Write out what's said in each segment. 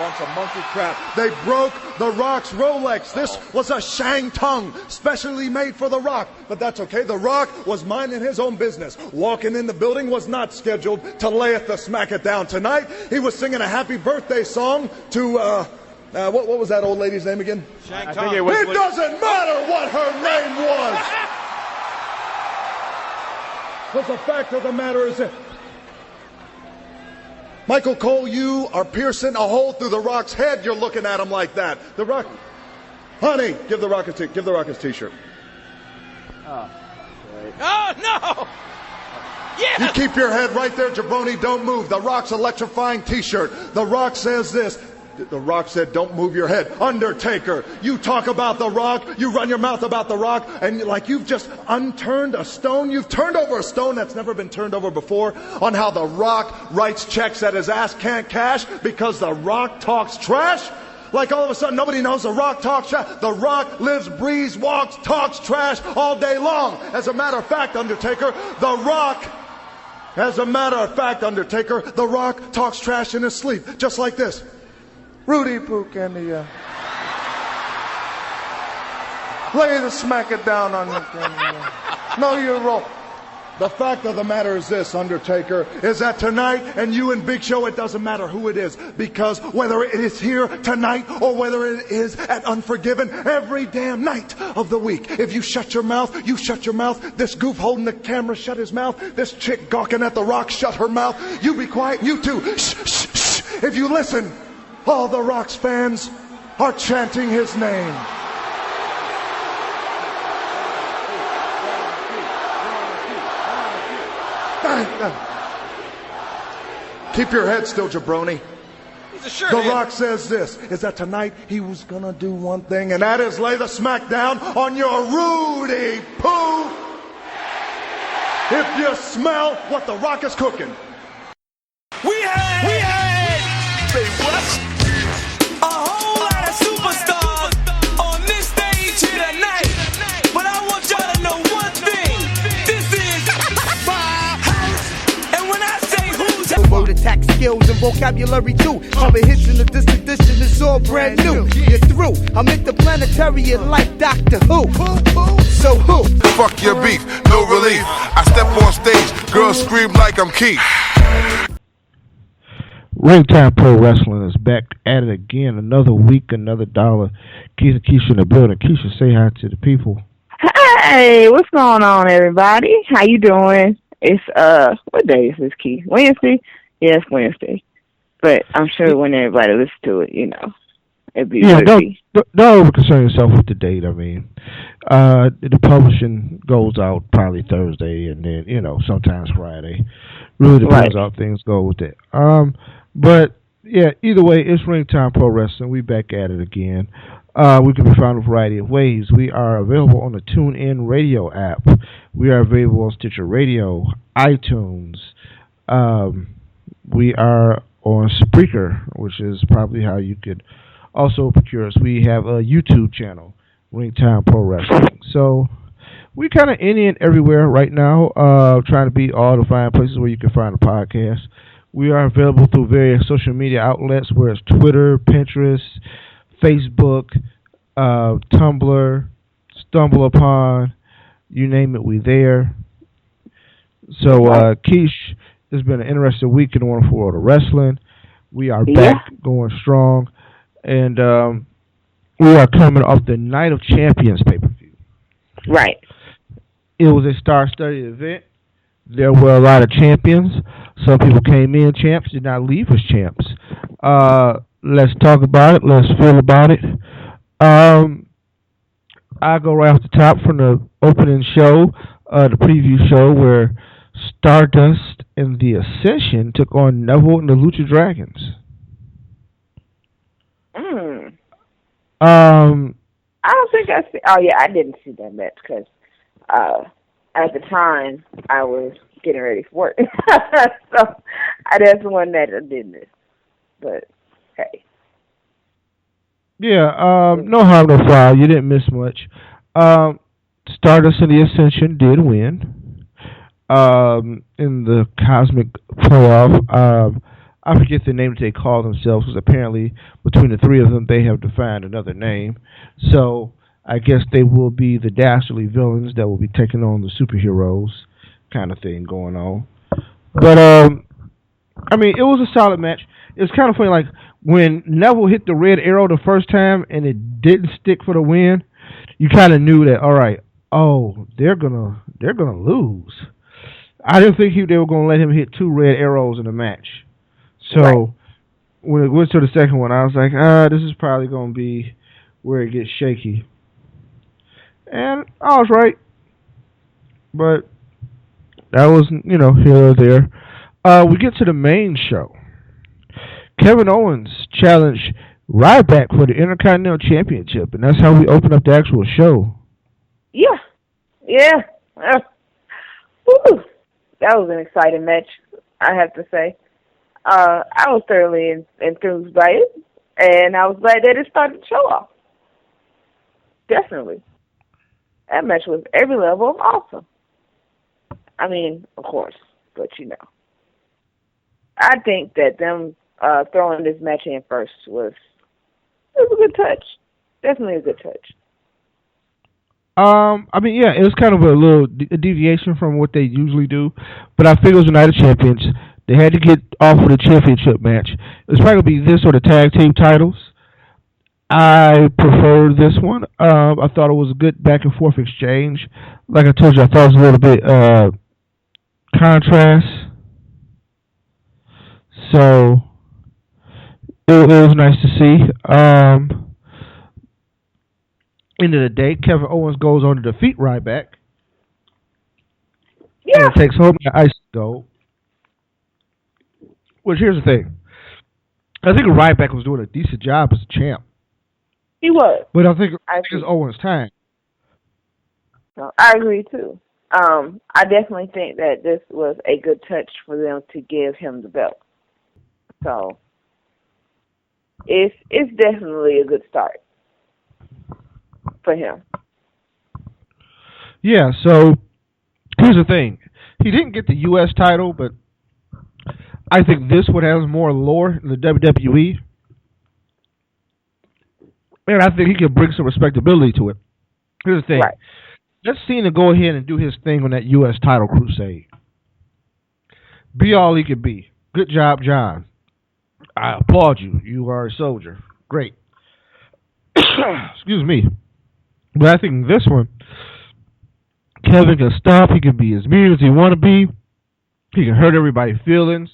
Bunch of monkey crap. They broke The Rock's Rolex. This was a Shang-Tung, specially made for The Rock. But that's okay. The Rock was minding his own business. Walking in the building was not scheduled to lay it the smack it down. Tonight, he was singing a happy birthday song to, what was that old lady's name again? Shang-Tung. It doesn't matter what her name was. Because the fact of the matter is that Michael Cole, you are piercing a hole through The Rock's head. You're looking at him like that. The Rock, honey, give The Rock his t-shirt. Oh, no! Yeah! You keep your head right there, jabroni. Don't move. The Rock's electrifying t-shirt. The Rock says this. The Rock said, don't move your head. Undertaker, you talk about The Rock, you run your mouth about The Rock, and like you've just unturned a stone. You've turned over a stone that's never been turned over before on how The Rock writes checks that his ass can't cash because The Rock talks trash. Like all of a sudden nobody knows The Rock talks trash. The Rock lives, breathes, walks, talks trash all day long. As a matter of fact, Undertaker, The Rock talks trash in his sleep, just like this. Rudy Pook and the lay the smack it down on you. No, you're wrong. The fact of the matter is this, Undertaker, is that tonight and you and Big Show, it doesn't matter who it is, because whether it is here tonight or whether it is at Unforgiven, every damn night of the week, if you shut your mouth, you shut your mouth. This goof holding the camera shut his mouth. This chick gawking at The Rock shut her mouth. You be quiet. You too. Shh, shh, shh. If you listen, all The Rock's fans are chanting his name. Keep your head still, jabroni. The Rock says this, is that tonight he was going to do one thing, and that is lay the smack down on your Rudy Poo. If you smell what The Rock is cooking. We had, say what? A whole lot of superstars on this stage here tonight. But I want y'all to know one thing. This is my house. And when I say who's word attack skills and vocabulary too. Comprehension of this edition is all brand new. You're through. I'm interplanetary like Doctor Who. So who? Fuck your beef, no relief. I step on stage, girls scream like I'm Keith. Ringtime Pro Wrestling is back at it again. Another week, another dollar. Keith and Keisha in the building. Keisha, say hi to the people. Hey, what's going on, everybody? How you doing? It's what day is this, Keith? Wednesday? Yeah, it's Wednesday. But I'm sure when everybody listens to it, you know, it'd be don't over concern yourself with the date. I mean, the publishing goes out probably Thursday, and then sometimes Friday. Really depends how things go with it. But yeah, either way, it's Ringtime Pro Wrestling. We back at it again. We can be found a variety of ways. We are available on the TuneIn Radio app. We are available on Stitcher Radio, iTunes. We are on Spreaker, which is probably how you could also procure us. We have a YouTube channel, Ringtime Pro Wrestling. So we kind of in everywhere right now, trying to be all the fine places where you can find a podcast. We are available through various social media outlets, where it's Twitter, Pinterest, Facebook, Tumblr, Stumble Upon, you name it, we there. So, Keish, it's been an interesting week in the wonderful world of wrestling. We are back, going strong, and we are coming off the Night of Champions pay-per-view. Right. It was a star-studded event. There were a lot of champions. Some people came in champs, did not leave as champs. Let's talk about it. Let's feel about it. I go right off the top from the opening show, the preview show, where Stardust and the Ascension took on Neville and the Lucha Dragons. I don't think I see. Oh yeah, I didn't see that match because at the time I was getting ready for work, so that's the one that I did miss. But hey. Yeah, no harm, no foul. You didn't miss much. Stardust and the Ascension did win in the Cosmic Playoff. I forget the name that they call themselves, because apparently between the three of them, they have defined another name. So I guess they will be the dastardly villains that will be taking on the superheroes kind of thing going on. But, I mean, it was a solid match. It was kind of funny, like, when Neville hit the red arrow the first time and it didn't stick for the win, you kind of knew that, all right, they're gonna lose. I didn't think they were gonna let him hit 2 red arrows in a match. So when it went to the second one, I was like, this is probably gonna be where it gets shaky. And I was right, but that was, here or there. We get to the main show. Kevin Owens challenged Ryback for the Intercontinental Championship, and that's how we open up the actual show. Yeah. Woo. That was an exciting match, I have to say. I was thoroughly enthused by it, and I was glad that it started the show off. Definitely. That match was every level of awesome. I mean, of course, but I think that them throwing this match in first was a good touch. Definitely a good touch. I mean, yeah, it was kind of a deviation from what they usually do, but I figured it was the Night of Champions. They had to get off with a championship match. It was probably going to be this or the tag team titles. I prefer this one. I thought it was a good back and forth exchange. Like I told you, I thought it was a little bit contrast. So it was nice to see. End of the day, Kevin Owens goes on to defeat Ryback. Yeah. And takes home the Ice Gold. Which, here's the thing. I think Ryback was doing a decent job as a champ. He was. But I think it's Owens' time. No, I agree, too. I definitely think that this was a good touch for them to give him the belt. So, it's definitely a good start for him. Yeah, so here's the thing. He didn't get the U.S. title, but I think this one has more lore in the WWE. And I think he can bring some respectability to it. Here's the thing. Right. Let's Cena go ahead and do his thing on that U.S. title crusade. Be all he could be. Good job, John. I applaud you. You are a soldier. Great. Excuse me. But I think this one, Kevin can stop. He can be as mean as he want to be. He can hurt everybody's feelings.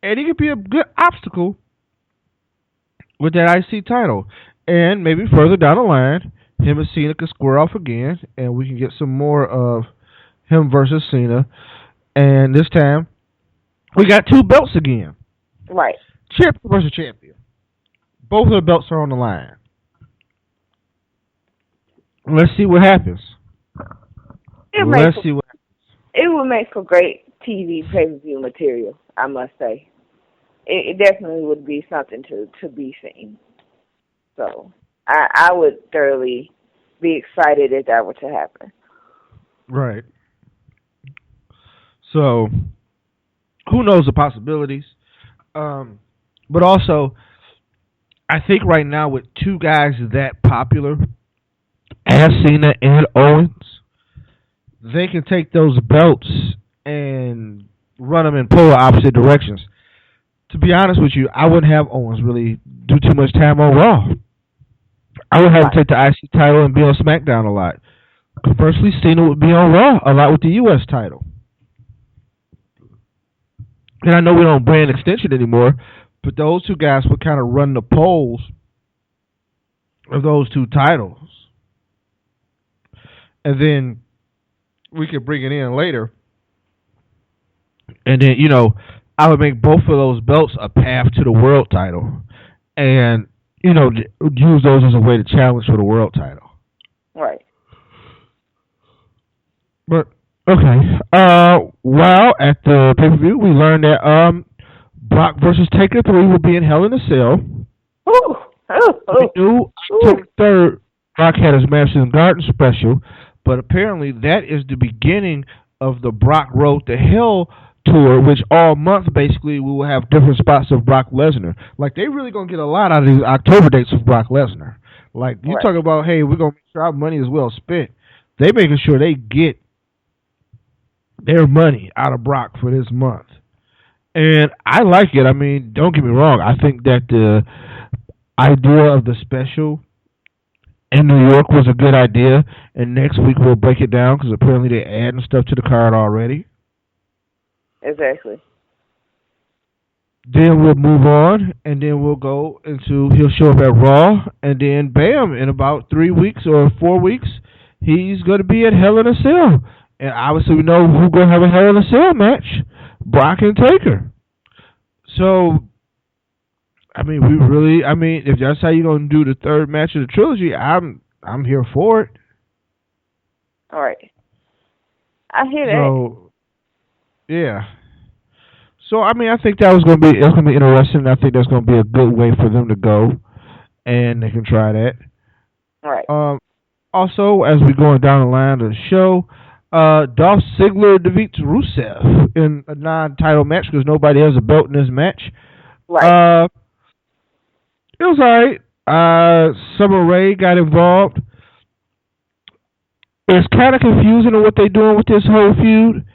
And he can be a good obstacle with that IC title. And maybe further down the line, him and Cena can square off again, and we can get some more of him versus Cena. And this time, we got 2 belts again. Right. Champion versus champion. Both of the belts are on the line. Let's see what happens. It would make for great TV pay-per-view material, I must say. It definitely would be something to be seen. So I would thoroughly be excited if that were to happen. Right. So who knows the possibilities? But also, I think right now with 2 guys that popular, as Cena and Owens, they can take those belts and run them in polar opposite directions. To be honest with you, I wouldn't have Owens really do too much time on Raw. I would have him take the IC title and be on SmackDown a lot. Conversely, Cena would be on Raw a lot with the U.S. title. And I know we don't brand extension anymore, but those 2 guys would kind of run the polls of those 2 titles. And then we could bring it in later. And then, I would make both of those belts a path to the world title. And, use those as a way to challenge for the world title. Right. But, okay. Well, at the pay-per-view, we learned that Brock versus Taker 3 will be in Hell in a Cell. We knew October 3rd, Brock had his Madison Garden special, but apparently that is the beginning of the Brock Road to Hell tour, which all month basically we will have different spots of Brock Lesnar. Like they really gonna get a lot out of these October dates with Brock Lesnar. Like you talk about, hey, we're gonna make sure our money is well spent. They making sure they get their money out of Brock for this month, and I like it. I mean, don't get me wrong. I think that the idea of the special in New York was a good idea, and next week we'll break it down because apparently they're adding stuff to the card already. Exactly. Then we'll move on, and then we'll go into he'll show up at Raw, and then bam, in about 3 weeks or 4 weeks, he's going to be at Hell in a Cell. And obviously we know who's going to have a Hell in a Cell match, Brock and Taker. So, I mean, if that's how you're going to do the third match of the trilogy, I'm here for it. All right. I hear that. So, yeah. So, I mean, I think that's going to be interesting. I think that's going to be a good way for them to go, and they can try that. All right. Also, as we're going down the line of the show, Dolph Ziggler defeats Rusev in a non-title match because nobody has a belt in this match. Right. It was alright. Summer Rae got involved. It's kind of confusing on what they're doing with this whole feud.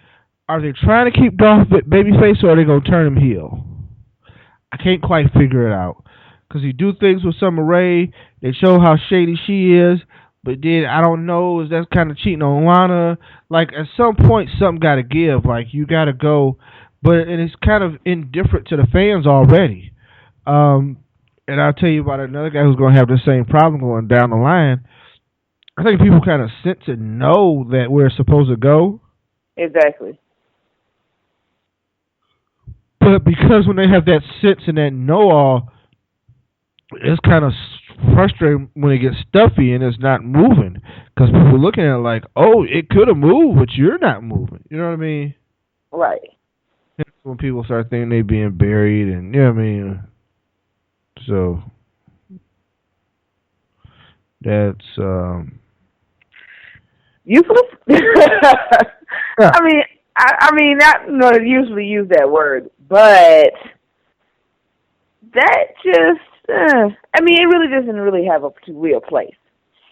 Are they trying to keep Dolph babyface, or are they going to turn him heel? I can't quite figure it out. Because he do things with Summer Rae. They show how shady she is. But then, I don't know, is that kind of cheating on Lana? Like, at some point, something got to give. Like, you got to go. And it's kind of indifferent to the fans already. And I'll tell you about another guy who's going to have the same problem going down the line. I think people kind of sense and know that we're supposed to go. Exactly. But because when they have that sense and that know-all, it's kind of frustrating when it gets stuffy and it's not moving. Because people are looking at it like, oh, it could have moved, but you're not moving. You know what I mean? Right. That's when people start thinking they're being buried and, you know what I mean? So, that's, useless? Yeah. I mean, not usually use that word, but that just, it really doesn't really have a real place.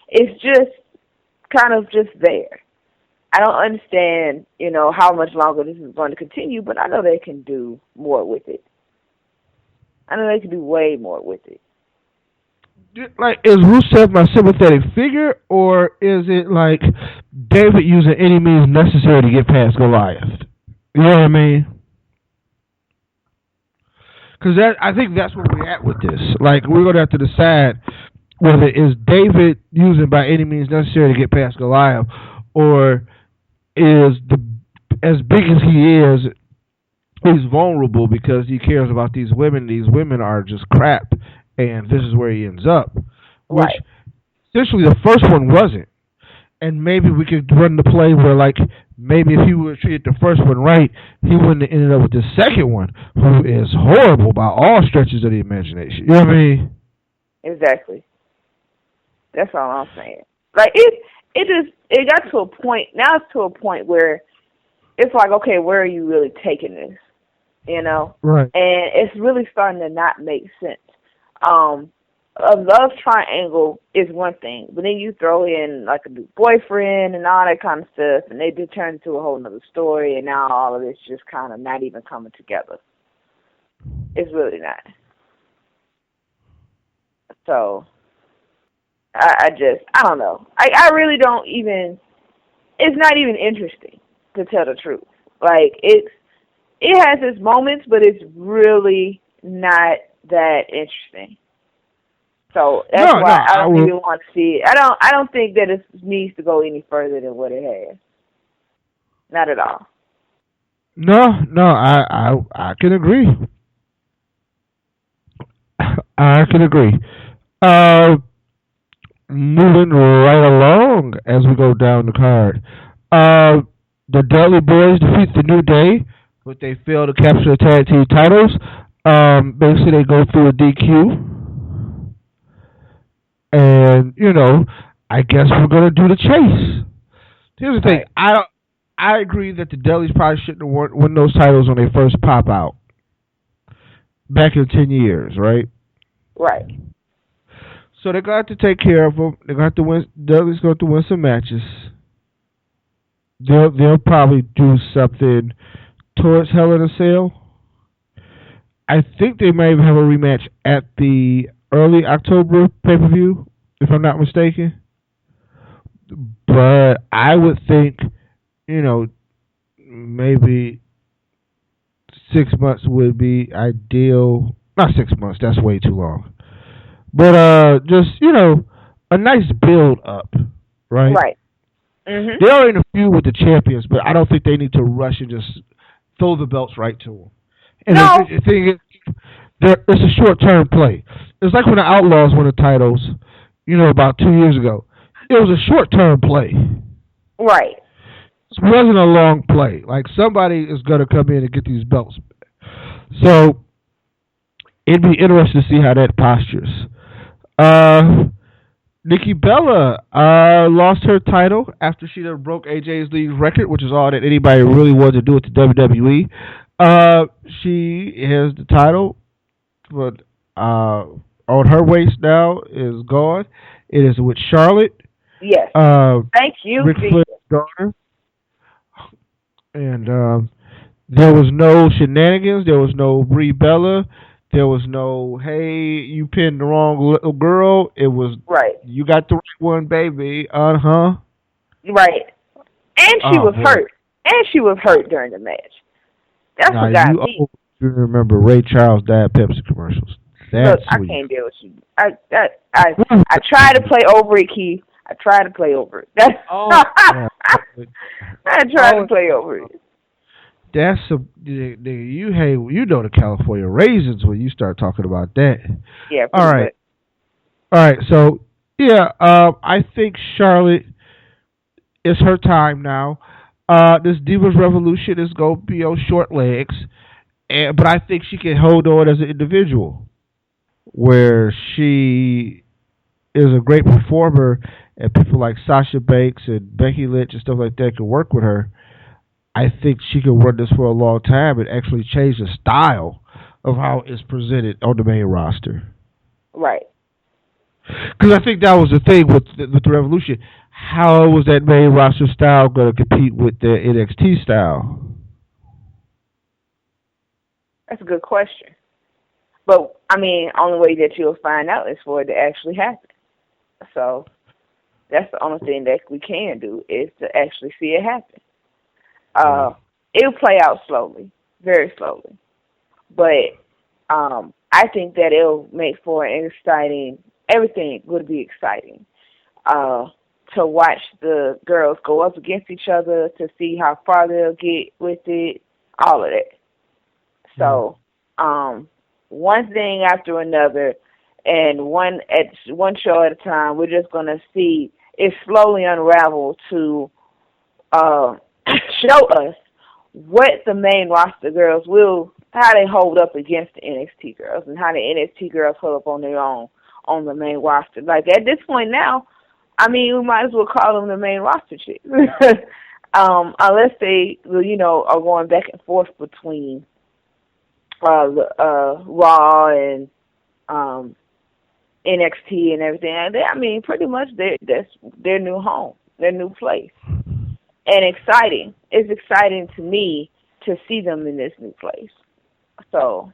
It's just kind of just there. I don't understand, how much longer this is going to continue, but I know they can do more with it. I know they can do way more with it. Like, is Rusev my sympathetic figure, or is it like David using any means necessary to get past Goliath? You know what I mean? Because I think that's where we're at with this. Like, we're going to have to decide whether is David using by any means necessary to get past Goliath, or is as big as he is, he's vulnerable because he cares about these women. These women are just crap, and this is where he ends up. Which, right. Essentially, the first one wasn't. And maybe we could run the play where, like, maybe if he would have treated the first one right, he wouldn't have ended up with the second one, who is horrible by all stretches of the imagination. You know what I mean? Exactly. That's all I'm saying. Like, it got to a point, now it's to a point where it's like, okay, where are you really taking this? Right. And it's really starting to not make sense. A love triangle is one thing, but then you throw in like a new boyfriend and all that kind of stuff, and they do turn into a whole nother story, and now all of this just kind of not even coming together. It's really not. So, I don't know. I really don't even, it's not even interesting, to tell the truth. Like, it has its moments, but it's really not that interesting. So that's why I don't even want to see it. I don't think that it needs to go any further than what it has. Not at all. No, I can agree. I can agree. Moving right along as we go down the card. The Dudley Boys defeat the New Day, but they fail to capture the tag team titles. Basically, they go through a DQ. And, I guess we're going to do the chase. Here's the thing. I agree that the Dudleys probably shouldn't have won those titles when they first pop out back in 10 years, right? Right. So they're going to have to take care of them. They're going to have to win. Dudley's going to win some matches. They'll probably do something towards Hell in a Cell. I think they may even have a rematch at the early October pay-per-view, if I'm not mistaken. But I would think, maybe 6 months would be ideal. Not 6 months, that's way too long. But just, a nice build up, right? Right. Mm-hmm. They're already in a feud with the champions, but I don't think they need to rush and just throw the belts right to them. And No. the thing is, it's a short-term play. It's like when the Outlaws won the titles, about 2 years ago. It was a short-term play. Right. It wasn't a long play. Like, somebody is going to come in and get these belts. So, it'd be interesting to see how that postures. Nikki Bella lost her title after she done broke AJ's league record, which is all that anybody really wanted to do with the WWE. She has the title, but on her waist now is gone. It is with Charlotte. Yes. Thank you. Ric Flair's daughter. And there was no shenanigans. There was no Brie Bella. There was no, hey, you pinned the wrong little girl. It was, right. You got the right one, baby. Uh-huh. Right. And she was hurt. And she was hurt during the match. That's what got me. You remember Ray Charles Diet Pepsi commercials. Look, I can't deal with you. I try to play over it, Keith. I try to play over it. I try to play over it. That's you know the California raisins when you start talking about that. Yeah. All right. All right. So yeah, I think Charlotte is her time now. This Divas Revolution is going to be on short legs, but I think she can hold on as an individual, where she is a great performer, and people like Sasha Banks and Becky Lynch and stuff like that can work with her. I think she can run this for a long time and actually change the style of how it's presented on the main roster. Right. Because I think that was the thing with the Revolution. How was that main roster style going to compete with the NXT style? That's a good question. But, only way that you'll find out is for it to actually happen. So, that's the only thing that we can do is to actually see it happen. It'll play out slowly, very slowly. But I think that it'll make for an exciting, everything would be exciting. To watch the girls go up against each other, to see how far they'll get with it, all of that. So, one thing after another, and one show at a time, we're just going to see it slowly unravel to show us what the main roster girls how they hold up against the NXT girls, and how the NXT girls hold up on their own on the main roster. Like, at this point now, we might as well call them the main roster chicks. Unless they, are going back and forth between Raw and NXT and everything. Pretty much that's their new home, their new place. And exciting. It's exciting to me to see them in this new place. So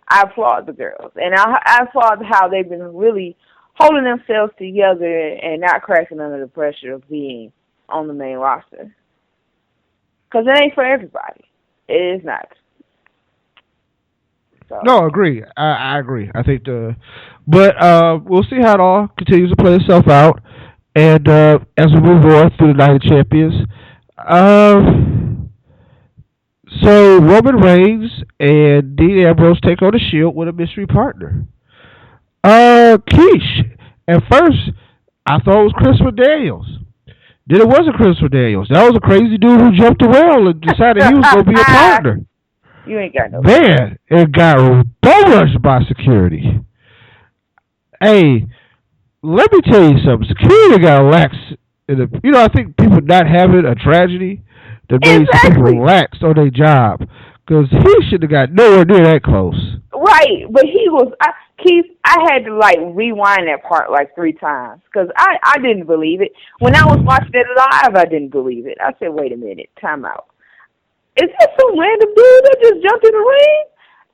I applaud the girls. And I applaud how they've been really holding themselves together and not cracking under the pressure of being on the main roster. Because it ain't for everybody. It is not. So. No, I agree. I agree. I think but we'll see how it all continues to play itself out. And as we move on through the Night of Champions, so Roman Reigns and Dean Ambrose take on the Shield with a mystery partner. Keish. At first, I thought it was Christopher Daniels. Then it wasn't Christopher Daniels. That was a crazy dude who jumped the well and decided he was going to be a partner. You ain't got no. Man, it got rushed by security. Hey, let me tell you something. Security got lax. I think people not having a tragedy that made some people relax on their job. Because he should have got nowhere near that close. Right, but he was, Keith, I had to, like, rewind that part, like, 3 times. Because I didn't believe it. When I was watching it live, I didn't believe it. I said, wait a minute, time out. Is that some random dude that just jumped in the ring?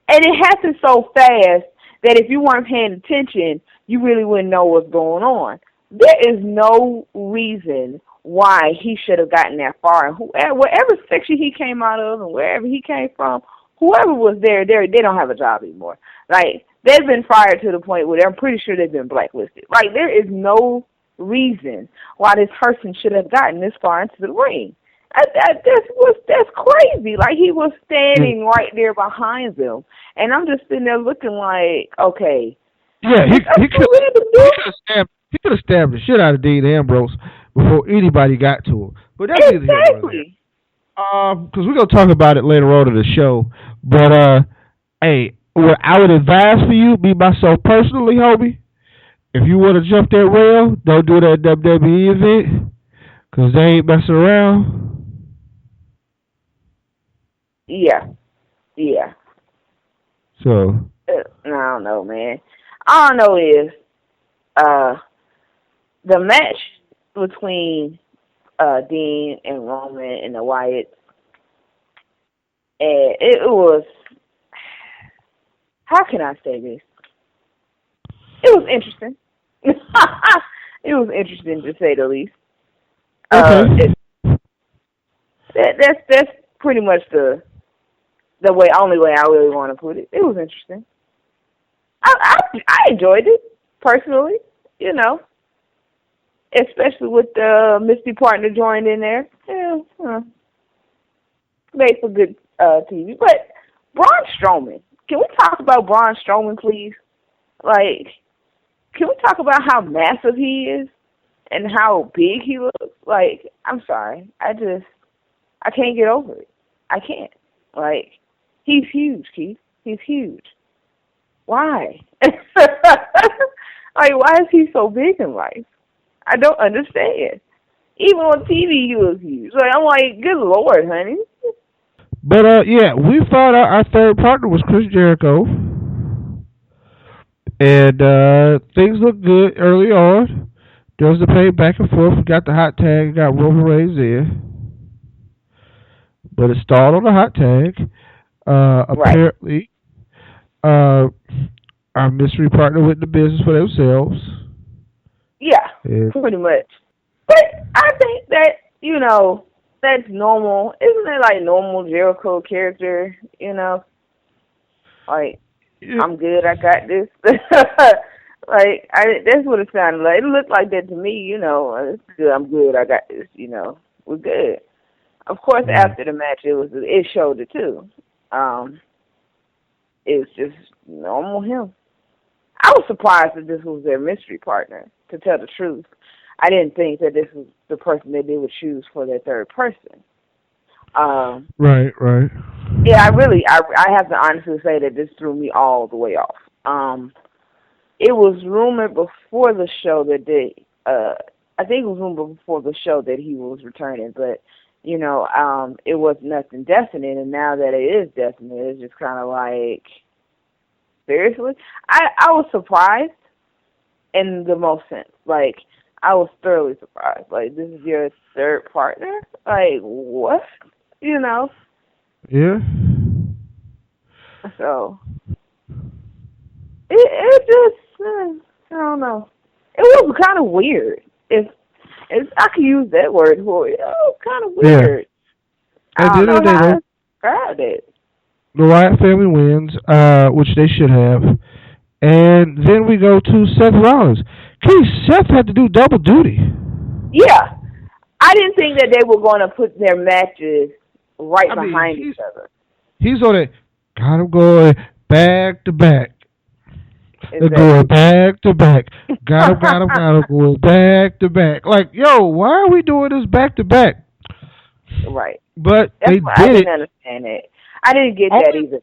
And it happened so fast that if you weren't paying attention, you really wouldn't know what's going on. There is no reason why he should have gotten that far. And whatever section he came out of and wherever he came from, whoever was there, they don't have a job anymore. Like, they've been fired to the point where I'm pretty sure they've been blacklisted. Like, there is no reason why this person should have gotten this far into the ring. That's crazy. Like, he was standing right there behind them. And I'm just sitting there looking like, okay. Yeah, he could have stabbed the shit out of Dean Ambrose before anybody got to him. But that's exactly. Because we're going to talk about it later on in the show. But, hey, what I would advise for you, me myself personally, homie, if you want to jump that rail, don't do that WWE event because they ain't messing around. Yeah. So. I don't know, man. All I know is the match between Dean and Roman and the Wyatts, it was, how can I say this? It was interesting. It was interesting to say the least. Okay. That's pretty much the only way I really want to put it. It was interesting. I enjoyed it personally, you know, especially with the Misty partner joined in there. Yeah, made for good TV. But Braun Strowman, can we talk about Braun Strowman, please? Like, can we talk about how massive he is and how big he looks? Like, I'm sorry, I can't get over it. I can't. Like, he's huge, Keith. He's huge. Why? Like, why is he so big in life? I don't understand. Even on TV, he was huge. Like, I'm like, good Lord, honey. But, yeah, we found out our third partner was Chris Jericho. And things looked good early on. There was the play back and forth. We got the hot tag, got Roman Reigns in. But it stalled on the hot tag. Apparently, our mystery partner went into business for themselves. Yeah, pretty much. But I think that, you know, that's normal. Isn't it like normal Jericho character, you know? Like, yeah. I'm good, I got this. Like, that's what it sounded like. It looked like that to me, you know. It's good, I'm good, I got this, you know. We're good. Of course, after the match, it showed it too. It's just normal him. I was surprised that this was their mystery partner, to tell the truth. I didn't think that this was the person that they would choose for their third person. Right. Yeah, I have to honestly say that this threw me all the way off. It was rumored before the show that I think it was rumored before the show that he was returning, but you know, it was nothing definite, and now that it is definite, it's just kind of like, seriously? I was surprised in the most sense. Like, I was thoroughly surprised. Like, this is your third partner? Like, what? You know? Yeah. So, it just, I don't know. It was kind of weird. I could use that word for it. Oh, kind of weird. Yeah. I don't know how to describe it. The Wyatt family wins, which they should have. And then we go to Seth Rollins. Seth had to do double duty. Yeah. I didn't think that they were going to put their matches behind each other. He's on it. Got him going back to back. They're going back to back. Got him going back to back. Like, yo, why are we doing this back to back? Right. But that's they why did I didn't understand it. I didn't get that either.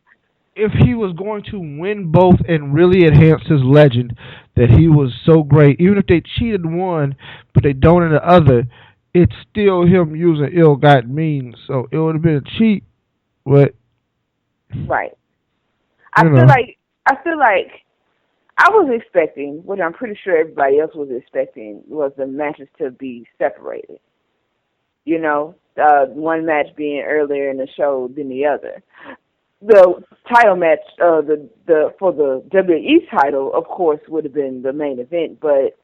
If he was going to win both and really enhance his legend, that he was so great, even if they cheated in one, but they don't in the other, it's still him using ill-gotten means. So it would have been a cheat, but right. I feel like I was expecting, what I'm pretty sure everybody else was expecting, was the matches to be separated. You know, one match being earlier in the show than the other. The title match, the for the WWE title, of course, would have been the main event, but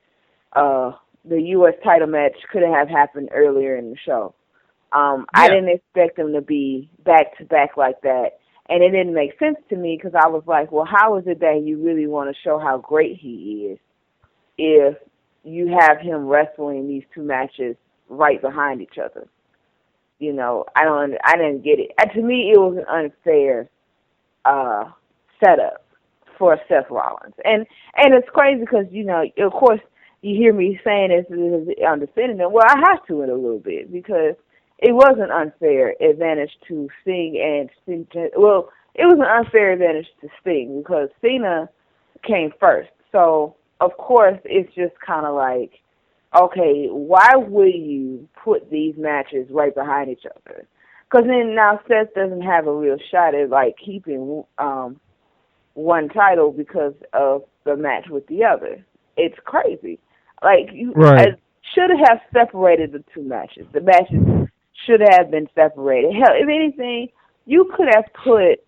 the U.S. title match could have happened earlier in the show. I didn't expect them to be back to back like that, and it didn't make sense to me because I was like, well, how is it that you really want to show how great he is if you have him wrestling these two matches right behind each other? You know, I didn't get it. To me, it was an unfair setup for Seth Rollins, and it's crazy because, you know, of course, you hear me saying this on defending him. Well, I have to in a little bit because it was an unfair advantage to Sting and Sting. Well, it was an unfair advantage to Sting because Cena came first. So of course, it's just kind of like, okay, why would you put these matches right behind each other? Because then now Seth doesn't have a real shot at like keeping one title because of the match with the other. It's crazy. Like you should have separated the two matches. The matches should have been separated. Hell, if anything, you could have put.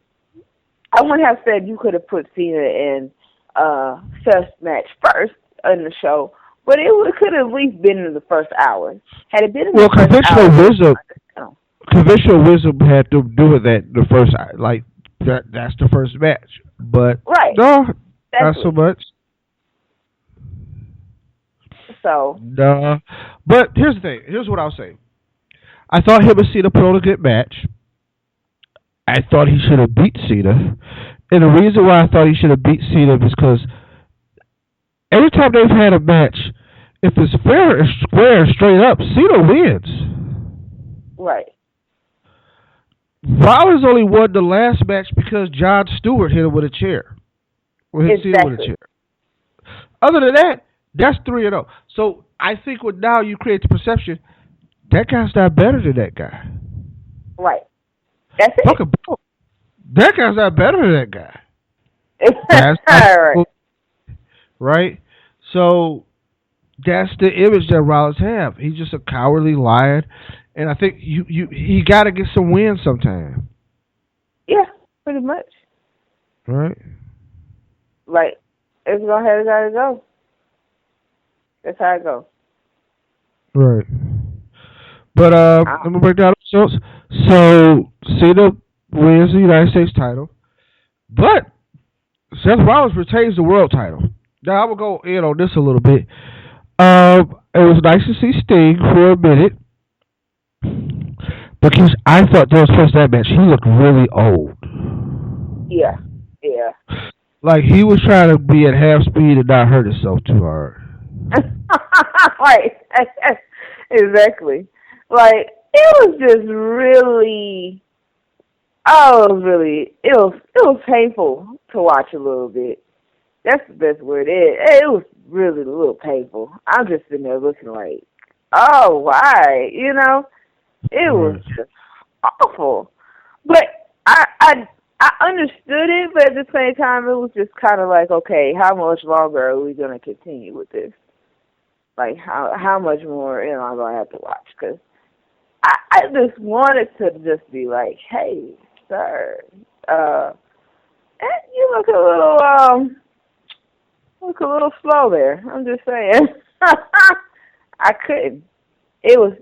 I wouldn't have said you could have put Cena and Seth's match first in the show. But it could have at least been in the first hour. Had it been in the first hour, conventional wisdom had to do with that. The first, like that's the first match. But no, not so much. So. No, but here's the thing. Here's what I'll say. I thought him and Cena put on a good match. I thought he should have beat Cena, and the reason why I thought he should have beat Cena is because every time they've had a match, if it's fair and square, straight up, Cena wins. Right. Rollins only won the last match because Jon Stewart hit him with a chair. Hit Cena with a chair. Other than that, that's 3-0. So I think now you create the perception that guy's not better than that guy. Right. That's it. That guy's not better than that guy. That's right. Right? So that's the image that Rollins have. He's just a cowardly lion, and I think he got to get some wins sometime. Yeah, pretty much. Right? Like, it's going to have to go. That's how it goes. Right. But I'm going to break down the results. So Cena wins the United States title, but Seth Rollins retains the world title. Now, I will go in on this a little bit. It was nice to see Sting for a minute, because I thought during that match, he looked really old. Yeah. Like he was trying to be at half speed and not hurt himself too hard. Right. Exactly. Like, it was just really, it was painful to watch a little bit. That's the best word. It was really a little painful. I'm just sitting there looking like, oh, why? You know, it was just awful. But I understood it, but at the same time, it was just kind of like, okay, how much longer are we going to continue with this? Like, how much more, am I going to have to watch? Because I just wanted to just be like, hey, sir, you look a little slow there. I'm just saying. I couldn't. It was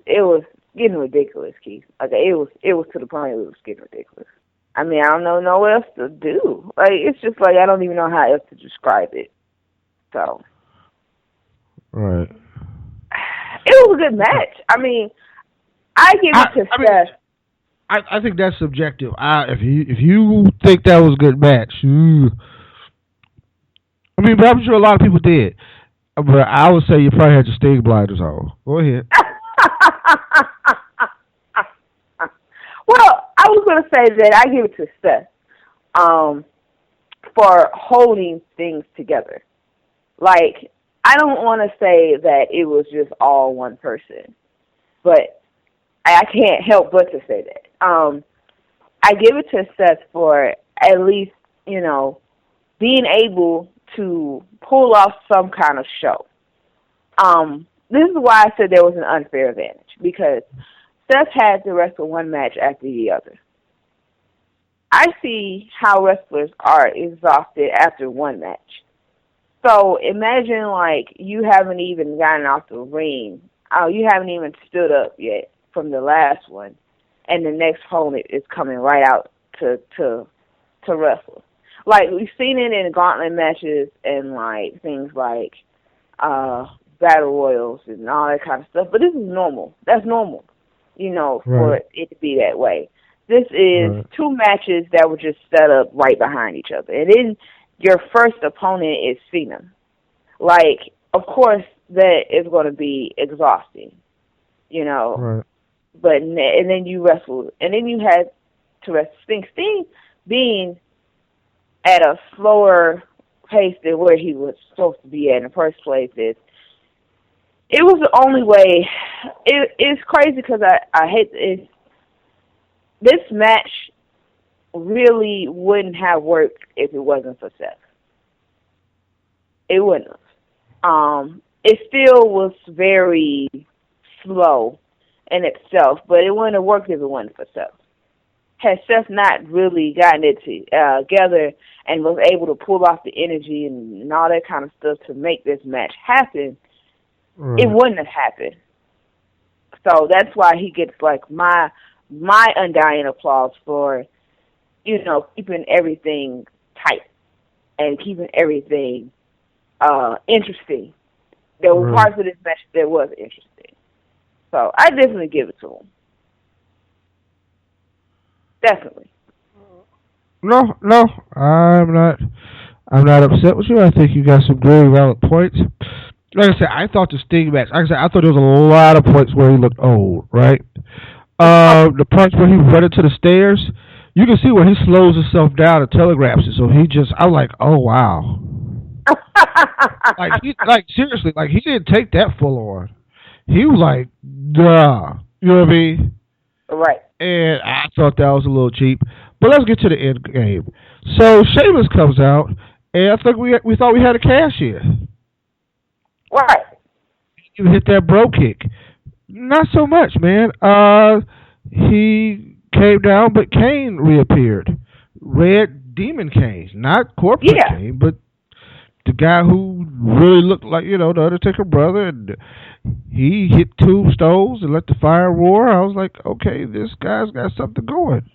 getting ridiculous, Keith. Okay, it was to the point it was getting ridiculous. I mean, I don't know what else to do. Like, it's just like I don't even know how else to describe it. So. Right. It was a good match. I mean, I give it to Seth. I think that's subjective. If you think that was a good match, I mean, but I'm sure a lot of people did. But I would say you probably had your Sting blinders on. Go ahead. Well, I was going to say that I give it to Seth for holding things together. Like, I don't want to say that it was just all one person. but I can't help but to say that. I give it to Seth for at least, being able to pull off some kind of show. This is why I said there was an unfair advantage, because Seth had to wrestle one match after the other. I see how wrestlers are exhausted after one match. So imagine, you haven't even gotten off the ring. You haven't even stood up yet from the last one, and the next opponent is coming right out to wrestle. We've seen it in gauntlet matches and, things like battle royals and all that kind of stuff. But this is normal. That's normal, for it to be that way. This is two matches that were just set up right behind each other. And then your first opponent is Cena. Of course, that is going to be exhausting, Right. But, and then you wrestled. And then you had to wrestle Sting. Sting being at a slower pace than where he was supposed to be at in the first place it was the only way. It's crazy because I hate it. This match really wouldn't have worked if it wasn't for Seth. It wouldn't have. It still was very slow in itself, but it wouldn't have worked if it wasn't for Seth. Had Seth not really gotten it together and was able to pull off the energy and all that kind of stuff to make this match happen, it wouldn't have happened. So that's why he gets my undying applause for, keeping everything tight and keeping everything interesting. There were parts of this match that was interesting. So I definitely give it to him. Definitely. No, I'm not upset with you. I think you got some very valid points. Like I said, I thought the Sting match, I thought there was a lot of points where he looked old, right? The parts where he went into the stairs, you can see where he slows himself down and telegraphs it. So I'm like, oh wow. Seriously, he didn't take that full on. He was like, duh. You know what I mean? Right. And I thought that was a little cheap. But let's get to the end game. So Sheamus comes out, and I think we thought we had a cash in. Right. You hit that bro kick. Not so much, man. He came down, but Kane reappeared. Red Demon Kane, not corporate Kane, but the guy who really looked like, the Undertaker brother, and he hit tombstones and let the fire roar. I was like, okay, this guy's got something going,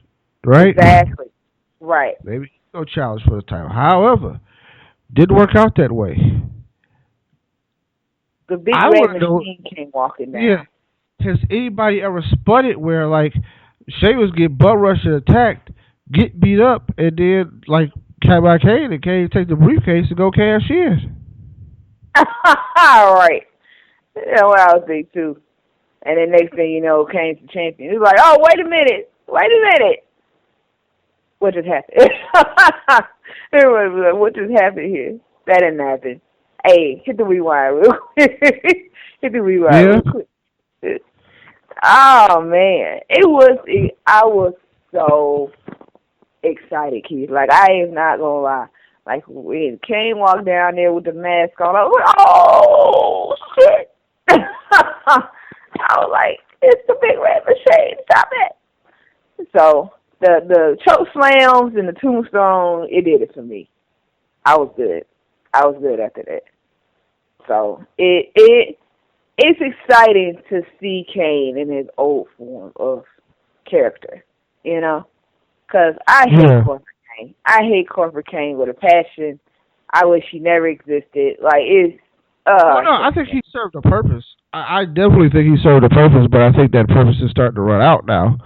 right? Exactly. Right. Maybe no challenge for the title. However, didn't work out that way. The big red machine came walking down. Yeah. Has anybody ever spotted where, Sheamus get butt rushed and attacked, get beat up, and then, come by Kane, and Kane take the briefcase and go cash in? Right. That's what I was thinking, too. And then next thing you know, Kane's the champion. He's like, oh, wait a minute. What just happened? What just happened here? That didn't happen. Hey, hit the rewind real quick. Real quick. Oh, man. I was so excited, Keith. I am not going to lie. When Kane walked down there with the mask on, I was like, oh, shit. I was like, it's the big red machine. Stop it. So the choke slams and the tombstone, it did it for me. I was good after that. So it's exciting to see Kane in his old form of character, because I hate corporate Kane. I hate corporate Kane with a passion. I wish he never existed. I think he served a purpose. I definitely think he served a purpose, but I think that purpose is starting to run out now.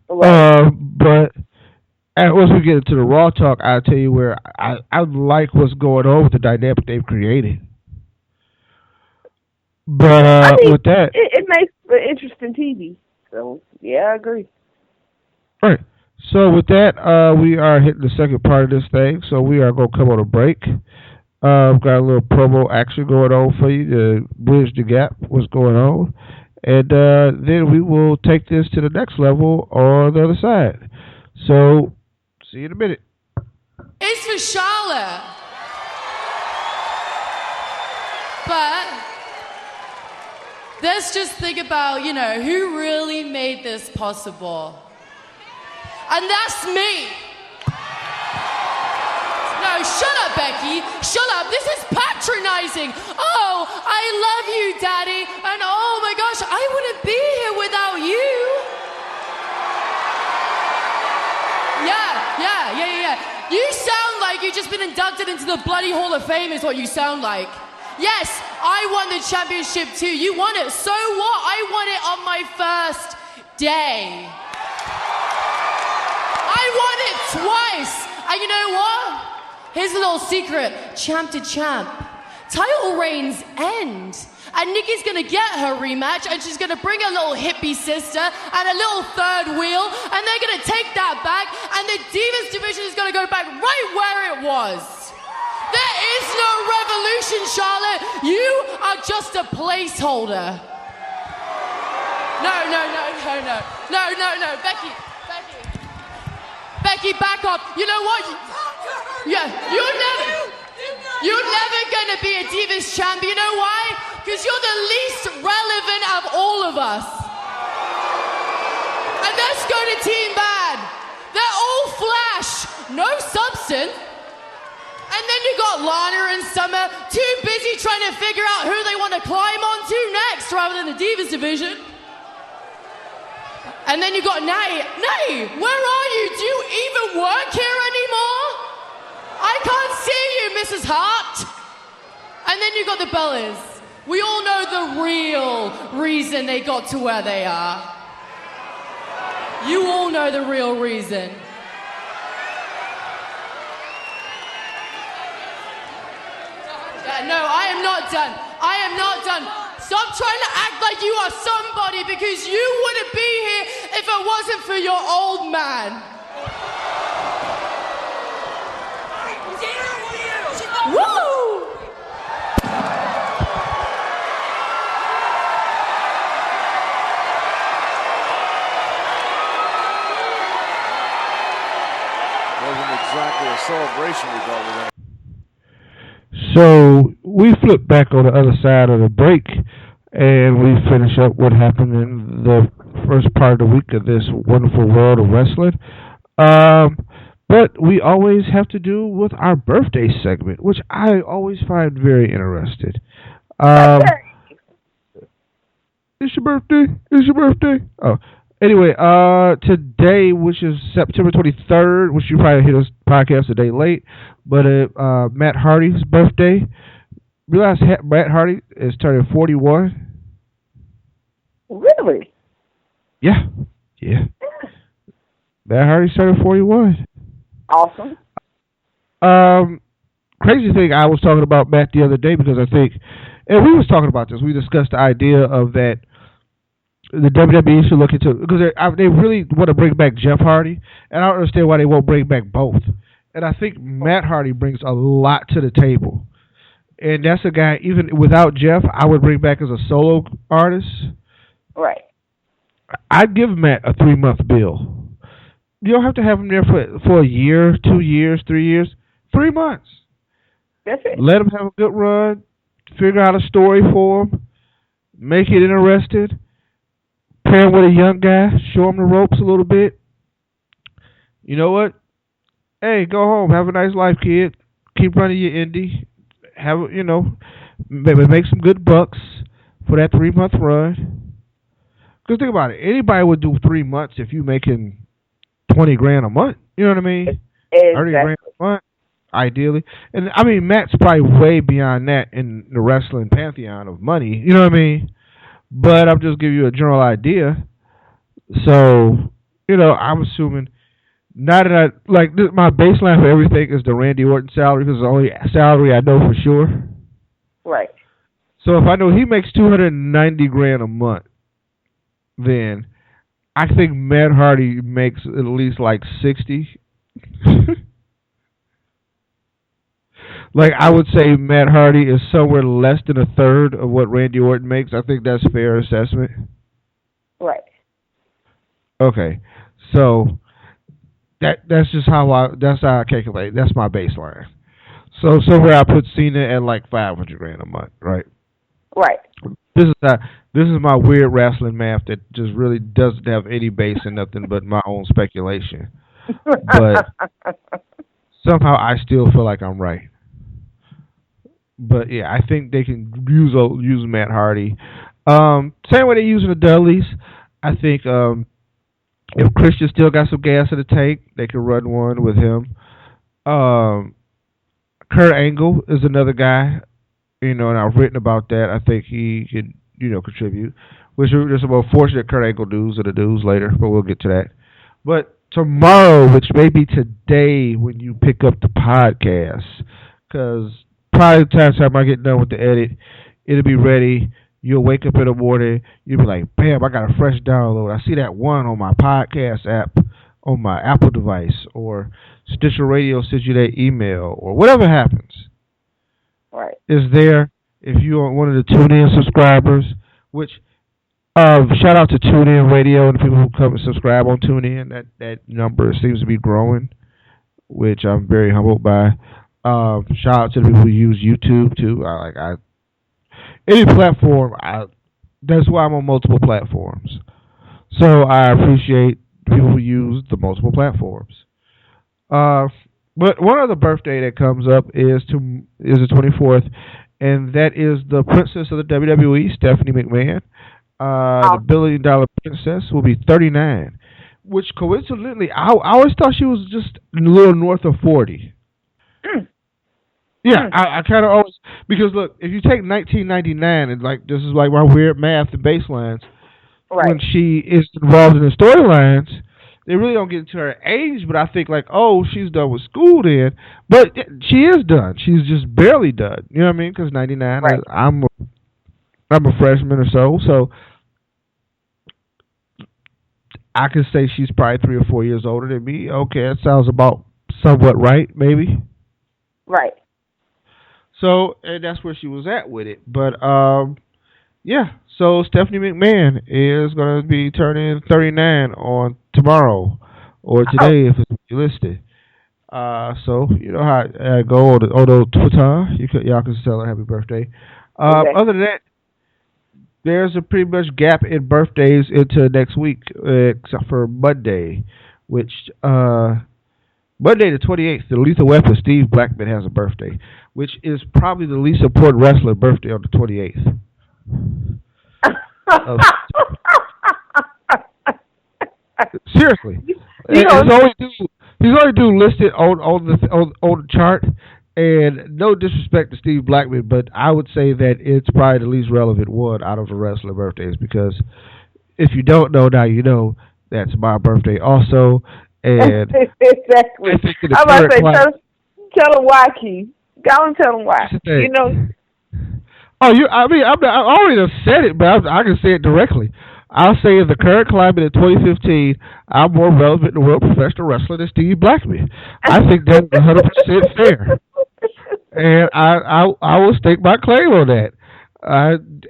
Right. But once we get into the Raw talk, I'll tell you where I like what's going on with the dynamic they've created. But with that, it makes for interesting TV. So yeah, I agree. All right. So with that, we are hitting the second part of this thing. So we are going to come on a break. We've got a little promo action going on for you to bridge the gap. What's going on? And then we will take this to the next level on the other side. So, see you in a minute. It's for Charlotte. But let's just think about, who really made this possible. And that's me. No, shut up, Becky. Shut up. This is patronizing. Oh, I love you, Daddy. And oh my gosh, I wouldn't be here without you. Yeah. You sound like you've just been inducted into the bloody Hall of Fame is what you sound like. Yes, I won the championship too. You won it. So what? I won it on my first day. I won it twice. And you know what? Here's a little secret. Champ to champ. Title reigns end. And Nikki's gonna get her rematch, and she's gonna bring her little hippie sister and a little third wheel, and they're gonna take that back, and the Divas division is gonna go back right where it was. There is no revolution, Charlotte. You are just a placeholder. No. Becky, back up. You know what? Yeah, you're never gonna be a Divas champ. You know why? Because you're the least relevant of all of us. And let's go to Team Bad. They're all flash, no substance. And then you got Lana and Summer, too busy trying to figure out who they want to climb onto next rather than the Divas division. And then you got Nay. Nay, where are you? Do you even work here anymore? I can't see you, Mrs. Hart. And then you got the Bellas. We all know the real reason they got to where they are. You all know the real reason. No, I am not done. I am not done. Stop trying to act like you are somebody, because you wouldn't be here if it wasn't for your old man. Woo! Wasn't exactly a celebration we got with him. So we flip back on the other side of the break, and we finish up what happened in the first part of the week of this wonderful world of wrestling. But we always have to do with our birthday segment, which I always find very interesting. It's your birthday. It's your birthday. Oh, anyway, today, which is September 23rd, which you probably hear this podcast a day late, but Matt Hardy's birthday. Realize Matt Hardy is turning 41. Really? Yeah. Matt Hardy's turning 41. Awesome. Crazy thing, I was talking about Matt the other day because I think, and we was talking about this. We discussed the idea of that the WWE should look into, because they really want to bring back Jeff Hardy, and I don't understand why they won't bring back both. And I think Matt Hardy brings a lot to the table. And that's a guy, even without Jeff, I would bring back as a solo artist. Right. I'd give Matt a 3-month bill. You don't have to have him there for a year, 2 years, 3 years. 3 months. That's it. Let him have a good run. Figure out a story for him. Make it interesting. Pair him with a young guy. Show him the ropes a little bit. You know what? Hey, go home. Have a nice life, kid. Keep running your indie. Maybe make some good bucks for that 3-month run. Because think about it. Anybody would do 3 months if you making $20,000 a month. You know what I mean? Exactly. $30,000 a month, ideally. And I mean, Matt's probably way beyond that in the wrestling pantheon of money. You know what I mean? But I'm just giving you a general idea. So, I'm assuming, not that my baseline for everything is the Randy Orton salary, because it's the only salary I know for sure. Right. So if I know he makes $290,000 a month, then I think Matt Hardy makes at least like 60. Like, I would say Matt Hardy is somewhere less than a third of what Randy Orton makes. I think that's a fair assessment. Right. Okay. So that's just how I calculate. That's my baseline. So somewhere I put Cena at like $500,000 a month, right? Right. This is my weird wrestling math that just really doesn't have any base in nothing but my own speculation. But somehow I still feel like I'm right. But yeah, I think they can use Matt Hardy. Same way they're using the Dudleys. I think if Christian still got some gas in the tank, they can run one with him. Kurt Angle is another guy, and I've written about that. I think he can, contribute. Which is just about fortunate Kurt Angle news or the news later, but we'll get to that. But tomorrow, which may be today when you pick up the podcast, because probably the time I get done with the edit, it'll be ready. You'll wake up in the morning, you'll be like, bam, I got a fresh download. I see that one on my podcast app, on my Apple device, or Stitcher Radio sends you that email, or whatever happens. Right. Is there, if you are one of the TuneIn subscribers, which, shout out to TuneIn Radio and the people who come and subscribe on TuneIn. That number seems to be growing, which I'm very humbled by. Shout out to the people who use YouTube too. Any platform. That's why I'm on multiple platforms. So I appreciate people who use the multiple platforms. But one other birthday that comes up is the 24th, and that is the princess of the WWE, Stephanie McMahon. The $1 billion princess will be 39, which coincidentally, I always thought she was just a little north of 40. Yeah, I kind of always, because look, if you take 1999 and this is like my weird math and baselines, right. When she is involved in the storylines, they really don't get into her age, but I think she's done with school then, but she is done. She's just barely done. You know what I mean? Because 99, right. I'm a freshman or so I could say she's probably 3 or 4 years older than me. Okay, that sounds about somewhat right, maybe. Right. So, and that's where she was at with it. But, yeah. So, Stephanie McMahon is going to be turning 39 on tomorrow or today if it's listed. So, you know how I go on the Twitter. Y'all can tell her happy birthday. Okay. Other than that, there's a pretty much gap in birthdays into next week, except for Monday, which, Monday the 28th, the Lethal Weapon, Steve Blackman has a birthday, which is probably the least important wrestler birthday on the 28th. Seriously. He's only listed on the chart, and no disrespect to Steve Blackman, but I would say that it's probably the least relevant one out of the wrestler birthdays, because if you don't know, now you know that's my birthday also. And exactly. I'm about to say, tell him why, Keith. Go and tell him why. Oh, I already have said it, but I can say it directly. I'll say in the current climate in 2015, I'm more relevant in the world professional wrestler than Steve Blackman. I think that's 100% fair. And I will stake my claim on that.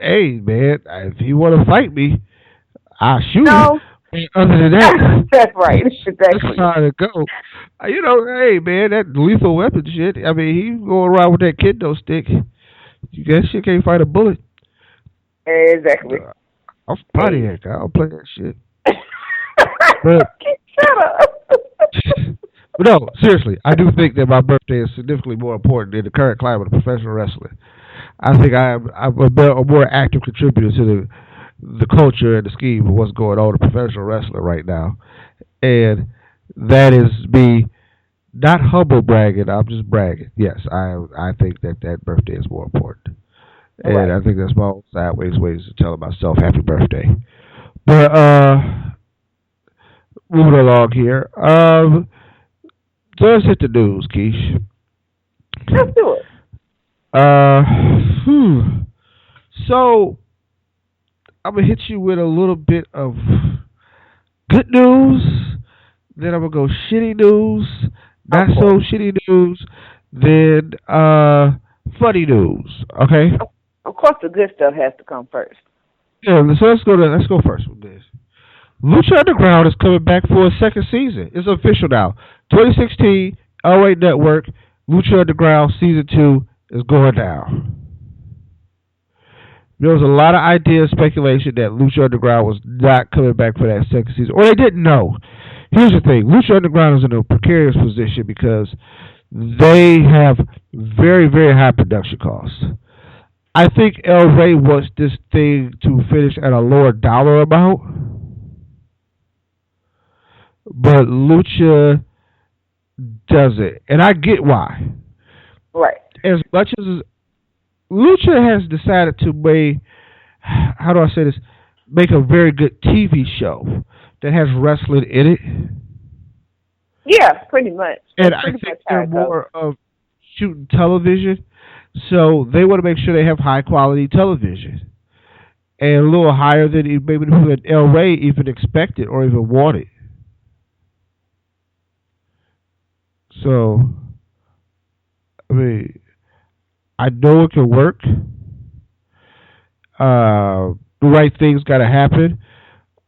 Hey, man, if you want to fight me, I'll shoot him. Other than that, that's right. Exactly. That's how it go. Hey man, that Lethal Weapon shit. I mean, he going around with that kendo stick. You guess shit can't fight a bullet. Exactly. I'm proud of that guy. I'll play that shit. But, shut up. But no, seriously, I do think that my birthday is significantly more important than the current climate of professional wrestling. I think I'm a more active contributor to the culture and the scheme of what's going on in professional wrestling right now. And that is me not humble bragging, I'm just bragging. Yes, I think that birthday is more important. And right. I think that's my own sideways ways to tell myself happy birthday. But moving along here. So let's hit the news, Keish. Let's do it. So I'm going to hit you with a little bit of good news. Then I'm going to go shitty news. Not so shitty news. Then funny news. Okay. Of course, the good stuff has to come first. Yeah. So let's go first with this. Lucha Underground is coming back for a second season. It's official now. 2016 LA Network Lucha Underground Season 2 is going down. There was a lot of idea and speculation that Lucha Underground was not coming back for that second season, or they didn't know. Here's the thing. Lucha Underground is in a precarious position because they have very, very high production costs. I think El Rey wants this thing to finish at a lower dollar amount, but Lucha doesn't, and I get why. Right. As much as Lucha has decided to make, how do I say this, make a very good TV show that has wrestling in it. Yeah, pretty much. And I think they're more of shooting television, so they want to make sure they have high quality television. And a little higher than maybe El Rey even expected or even wanted. So, I mean, I know it can work. The right things got to happen.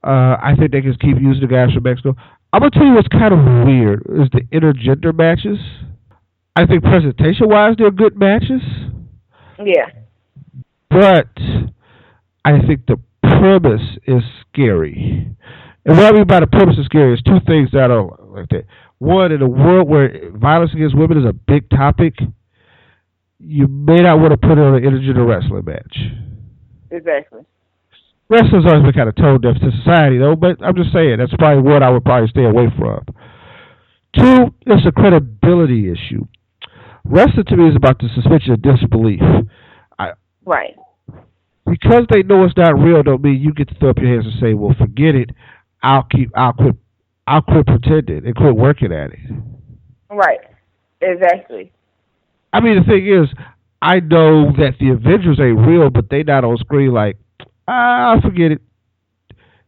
I think they can keep using the guys from Mexico. I'm going to tell you what's kind of weird is the intergender matches. I think presentation-wise, they're good matches. Yeah. But I think the premise is scary. And what I mean by the premise is scary is two things that are like that. One, in a world where violence against women is a big topic, you may not want to put it on an intergender wrestling match. Exactly. Wrestling's always been kind of tone deaf to society, though, but I'm just saying, that's probably what I would probably stay away from. Two, it's a credibility issue. Wrestling, to me, is about the suspension of disbelief. Right. Because they know it's not real, don't mean you get to throw up your hands and say, well, forget it, I'll quit pretending and quit working at it. Right. Exactly. I mean, the thing is, I know that the Avengers ain't real, but they not on screen like, forget it.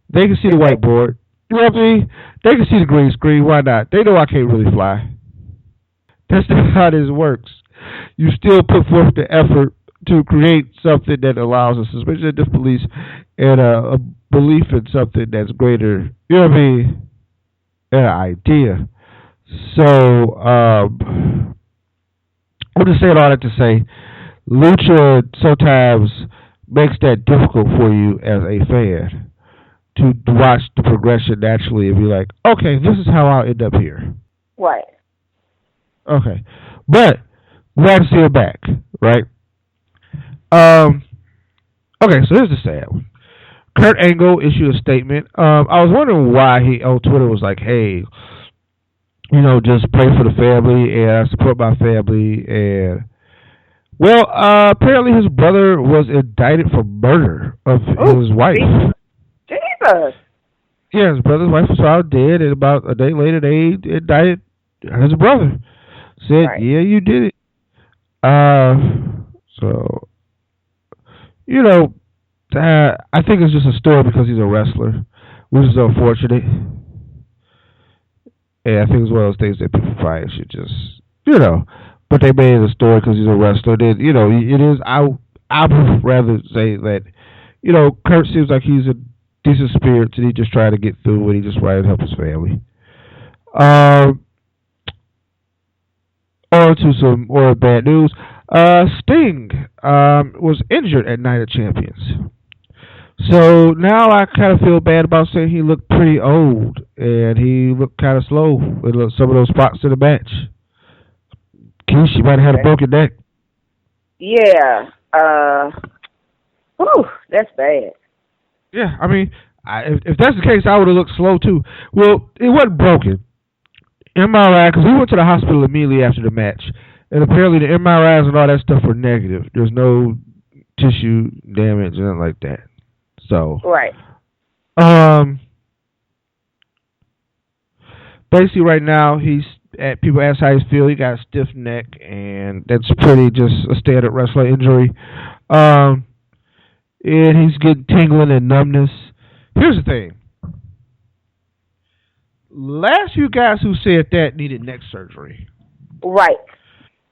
They can see the whiteboard. You know what I mean? They can see the green screen. Why not? They know I can't really fly. That's not how this works. You still put forth the effort to create something that allows a suspension of disbelief and a belief in something that's greater. You know what I mean? An idea. So, I'm just saying all that to say, Lucha sometimes makes that difficult for you as a fan to watch the progression naturally and be like, okay, this is how I'll end up here. Right. Okay. But, glad to see her back, right? Okay, so here's the sad one. Kurt Angle issued a statement. I was wondering why he on Twitter was like, hey, you know, just pray for the family and I support my family. And well, apparently his brother was indicted for murder of his wife. Jesus. Yeah, his brother's wife was found dead, and about a day later they indicted his brother. Said, right. Yeah, you did it. So, you know, I think it's just a story because he's a wrestler, which is unfortunate. And I think it's one of those things that people probably should just, you know, but they made it a story because he's a wrestler. Then, you know, it is, I would rather say that, you know, Kurt seems like he's a decent spirit and he just trying to get through and he just trying to help his family. On to some more bad news. Sting was injured at Night of Champions. So now I kind of feel bad about saying he looked pretty old and he looked kind of slow with some of those spots in the match. She might have had a broken neck. Yeah. That's bad. Yeah, I mean, if that's the case, I would have looked slow too. Well, it wasn't broken. MRI, because we went to the hospital immediately after the match, and apparently the MRIs and all that stuff were negative. There's no tissue damage or nothing like that. So, right. Basically, right now people ask how he feels. He got a stiff neck, and that's pretty just a standard wrestler injury. And he's getting tingling and numbness. Here's the thing. Last few guys who said that needed neck surgery. Right.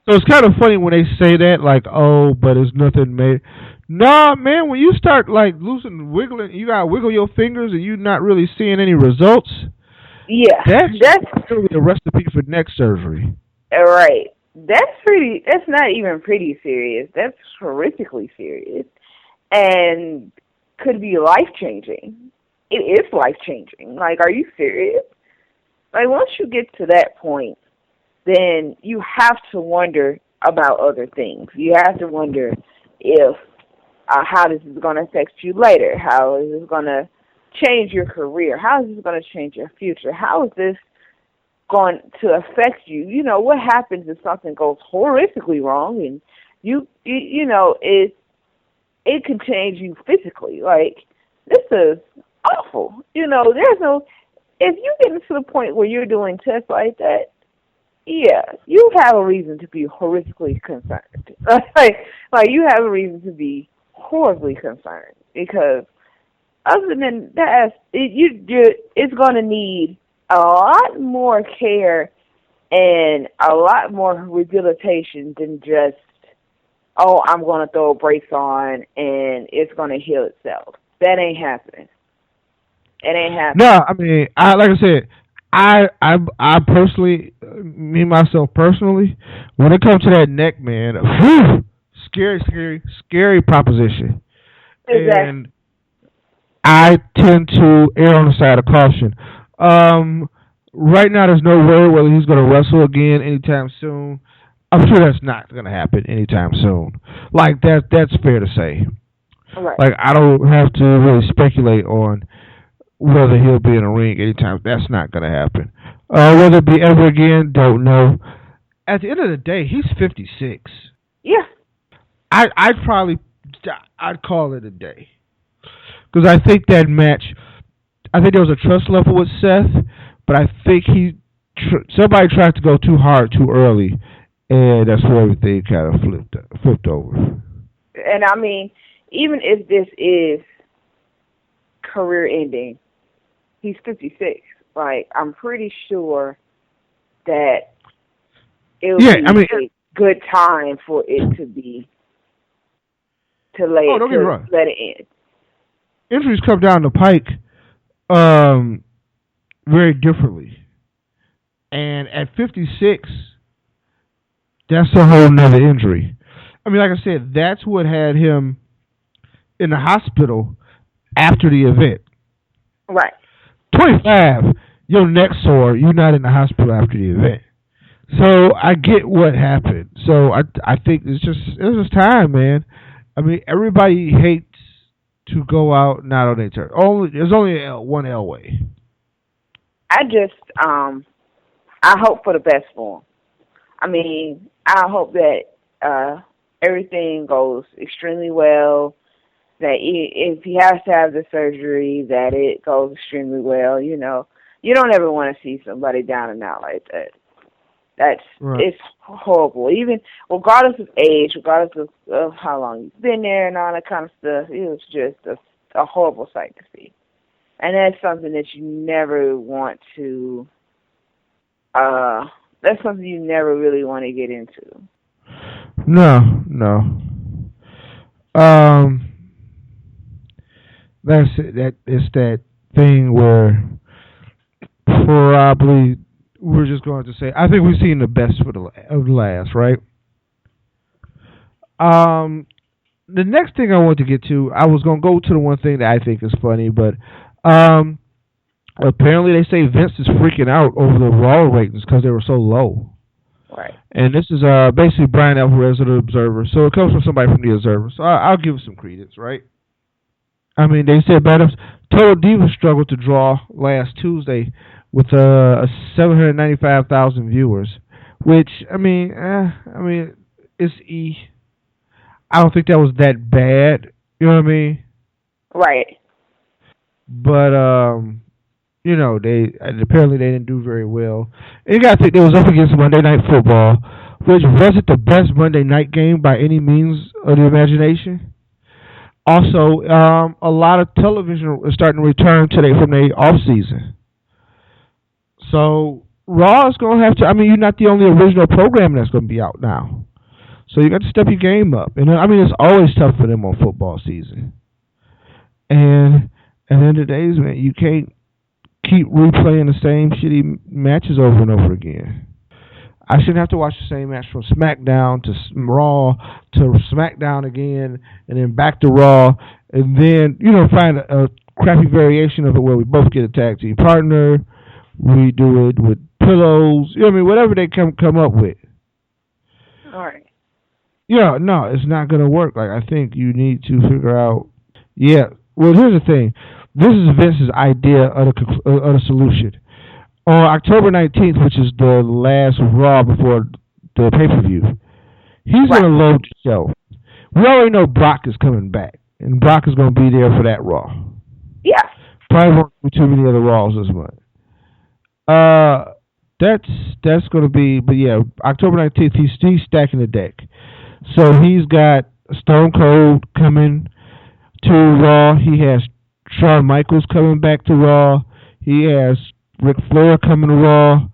So it's kind of funny when they say that, like, oh, but it's nothing made. Nah, man, when you start, like, wiggling, you got to wiggle your fingers and you're not really seeing any results. Yeah. That's really a recipe for neck surgery. Right. That's not even pretty serious. That's horrifically serious. And could be life-changing. It is life-changing. Like, are you serious? Like, once you get to that point, then you have to wonder about other things. You have to wonder if how this is going to affect you later. How is this going to change your career? How is this going to change your future? How is this going to affect you? You know, what happens if something goes horrifically wrong and you know, it can change you physically. Like, this is awful. You know, if you get to the point where you're doing tests like that, yeah, you have a reason to be horrifically concerned. like you have a reason to be horribly concerned, because other than that, it's going to need a lot more care and a lot more rehabilitation than just, oh, I'm going to throw brakes on and it's going to heal itself. That ain't happening. It ain't happening. No, I mean, like I said, I personally, me myself personally, when it comes to that neck, man, whew, scary proposition. Exactly. And I tend to err on the side of caution. Right now, there's no word whether he's going to wrestle again anytime soon. I'm sure that's not going to happen anytime soon. Like, that's fair to say. Right. Like, I don't have to really speculate on whether he'll be in a ring anytime. That's not going to happen. Whether it be ever again, don't know. At the end of the day, he's 56. Yeah. I'd call it a day. Because I think that match, I think there was a trust level with Seth, but I think somebody tried to go too hard too early, and that's where everything kind of flipped over. And I mean, even if this is career ending, he's 56. Like, I'm pretty sure that it would be a good time for it to let it end. Injuries come down the pike very differently. And at 56, that's a whole nother injury. I mean, like I said, that's what had him in the hospital after the event. Right. 25, your neck sore, you're not in the hospital after the event. So I get what happened. So I think it's just time, man. I mean, everybody hates to go out not on their turn. There's only one Elway. I hope for the best for him. I mean, I hope that everything goes extremely well, that if he has to have the surgery, that it goes extremely well. You know, you don't ever want to see somebody down and out like that. It's horrible. Even regardless of age, regardless of how long you've been there and all that kind of stuff, it was just a horrible sight to see. And that's something that you never want to. That's something you never really want to get into. No. That's it. That it's that thing where probably we're just going to say, I think we've seen the best of the last, right? The next thing I want to get to, I was going to go to the one thing that I think is funny, but apparently they say Vince is freaking out over the Raw ratings because they were so low. Right. And this is basically Brian Alvarez of the Observer, so it comes from somebody from the Observer. So I'll give it some credence, right? I mean, they said Total Divas struggled to draw last Tuesday with 795,000 viewers, which I mean, it's I don't think that was that bad. You know what I mean? Right. But you know, apparently they didn't do very well. And you got to think they was up against Monday Night Football, which wasn't the best Monday night game by any means of the imagination. Also, a lot of television is starting to return today from the off season. So Raw is going to have to. I mean, you're not the only original programming that's going to be out now. So you got to step your game up. And I mean, it's always tough for them on football season. And at the end of the day, man, you can't keep replaying the same shitty matches over and over again. I shouldn't have to watch the same match from SmackDown to Raw to SmackDown again, and then back to Raw, and then find a crappy variation of it where we both get a tag team partner. We do it with pillows. Whatever they come up with. All right. Yeah, no, it's not gonna work. Like, I think you need to figure out. Yeah. Well, here's the thing. This is Vince's idea of the solution. On October 19th, which is the last Raw before the pay-per-view, he's going to load the show. We already know Brock is coming back, and Brock is going to be there for that Raw. Yeah. Probably won't be too many other Raws this month. That's going to be, but yeah, October 19th, he's stacking the deck. So he's got Stone Cold coming to Raw. He has Shawn Michaels coming back to Raw. He has Ric Flair coming to Raw.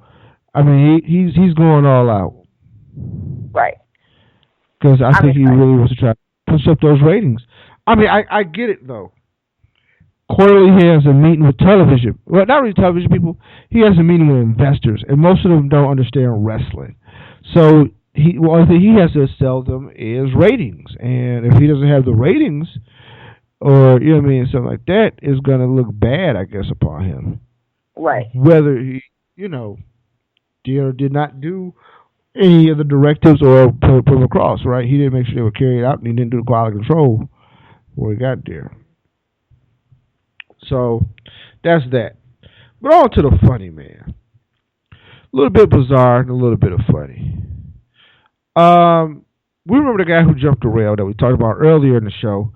I mean, he's going all out. Right. Because I think he really wants to try to push up those ratings. I mean, I get it, though. Quarterly, he has a meeting with television. Well, not really television people. He has a meeting with investors, and most of them don't understand wrestling. So one thing he has to sell them is ratings. And if he doesn't have the ratings, or, something like that, is going to look bad, I guess, upon him. Right. Whether he, did or did not do any of the directives or put them across, right? He didn't make sure they were carried out, and he didn't do the quality control before he got there. So, that's that. But on to the funny, man. A little bit bizarre and a little bit of funny. We remember the guy who jumped the rail that we talked about earlier in the show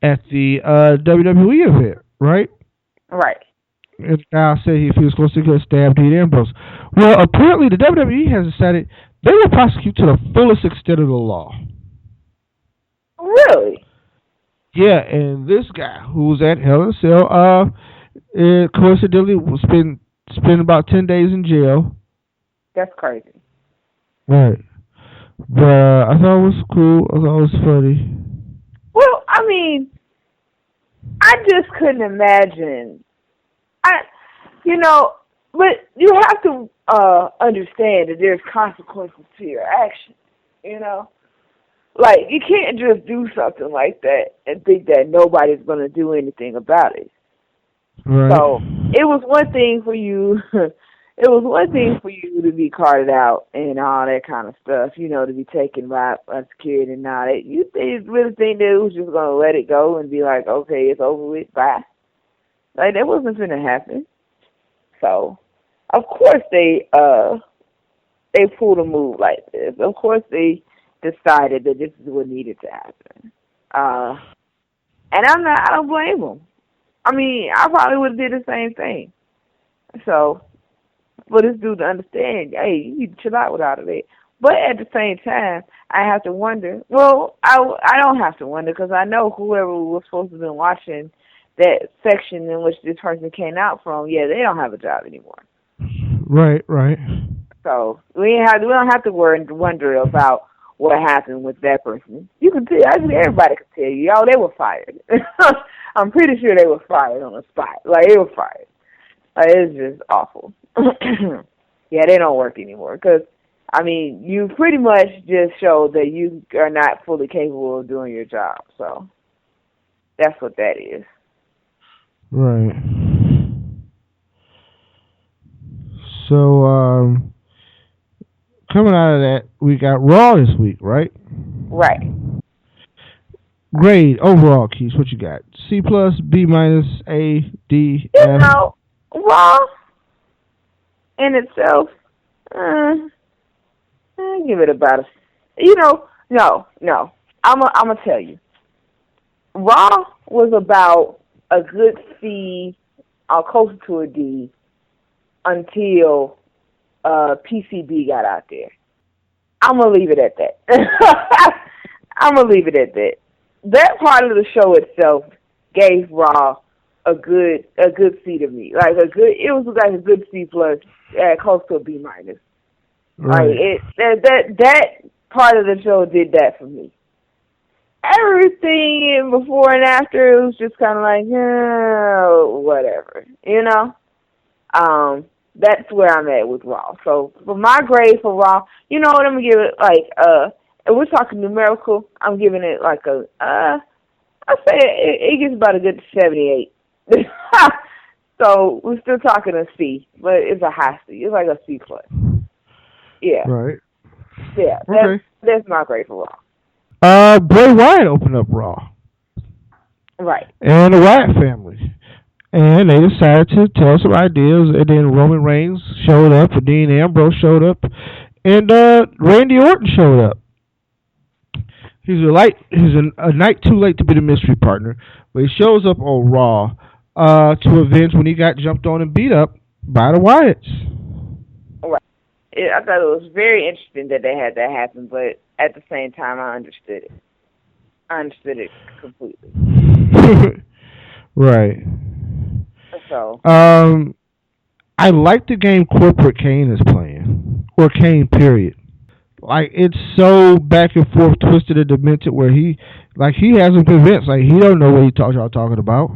at the WWE event, right? Right. And the guy said if he was supposed to get stabbed, Dean Ambrose. Well, apparently the WWE has decided they will prosecute to the fullest extent of the law. Really? Yeah, and this guy who was at Hell in a Cell, coincidentally, was spent about 10 days in jail. That's crazy. Right. But I thought it was cool. I thought it was funny. Well, I mean, I just couldn't imagine. But you have to understand that there's consequences to your actions, Like, you can't just do something like that and think that nobody's going to do anything about it. Right. So, it was one thing for you to be carted out and all that kind of stuff, to be taken by a security and all that. You really think that it was just going to let it go and be like, okay, it's over with, bye? Like, that wasn't going to happen. So, of course they pulled a move like this. Of course they decided that this is what needed to happen. And I don't blame them. I mean, I probably would have did the same thing. So, for this dude to understand, hey, you need to chill out with all of it. But at the same time, I have to wonder. Well, I don't have to wonder because I know whoever was supposed to have been watching that section in which this person came out from, yeah, they don't have a job anymore. Right. So we don't have to wonder about what happened with that person. You can tell. Everybody can tell you, they were fired. I'm pretty sure they were fired on the spot. Like, they were fired. Like, it's just awful. Yeah, they don't work anymore because, I mean, you pretty much just showed that you are not fully capable of doing your job. So that's what that is. Right. So, coming out of that, we got Raw this week, right? Right. Grade, overall, Keith, what you got? C+, B-, A, D, F? Raw in itself, I give it about no. I'm gonna tell you. Raw was about a good C, closer to a D, until PCB got out there. I'm gonna leave it at that. I'm gonna leave it at that. That part of the show itself gave Raw a good C to me. It was like a good C plus, close to a B minus. Right. Like part of the show did that for me. Everything in before and after, it was just kind of like, whatever, you know? That's where I'm at with Raw. So for my grade for Raw, you know what, I'm going to give it if we're talking numerical, I'm giving it like I'd say it gets about a good 78. So we're still talking a C, but it's a high C. It's like a C+. Yeah. Right. Yeah, that's my grade for Raw. Bray Wyatt opened up Raw. Right. And the Wyatt family. And they decided to tell some ideas, and then Roman Reigns showed up, and Dean Ambrose showed up, and Randy Orton showed up. He's a night too late to be the mystery partner, but he shows up on Raw to avenge when he got jumped on and beat up by the Wyatts. Right. I thought it was very interesting that they had that happen, but at the same time, I understood it. I understood it completely. Right. So. I like the game Corporate Kane is playing, or Kane, period. Like, it's so back and forth, twisted and demented, where he hasn't convinced. Like, he don't know what y'all talking about.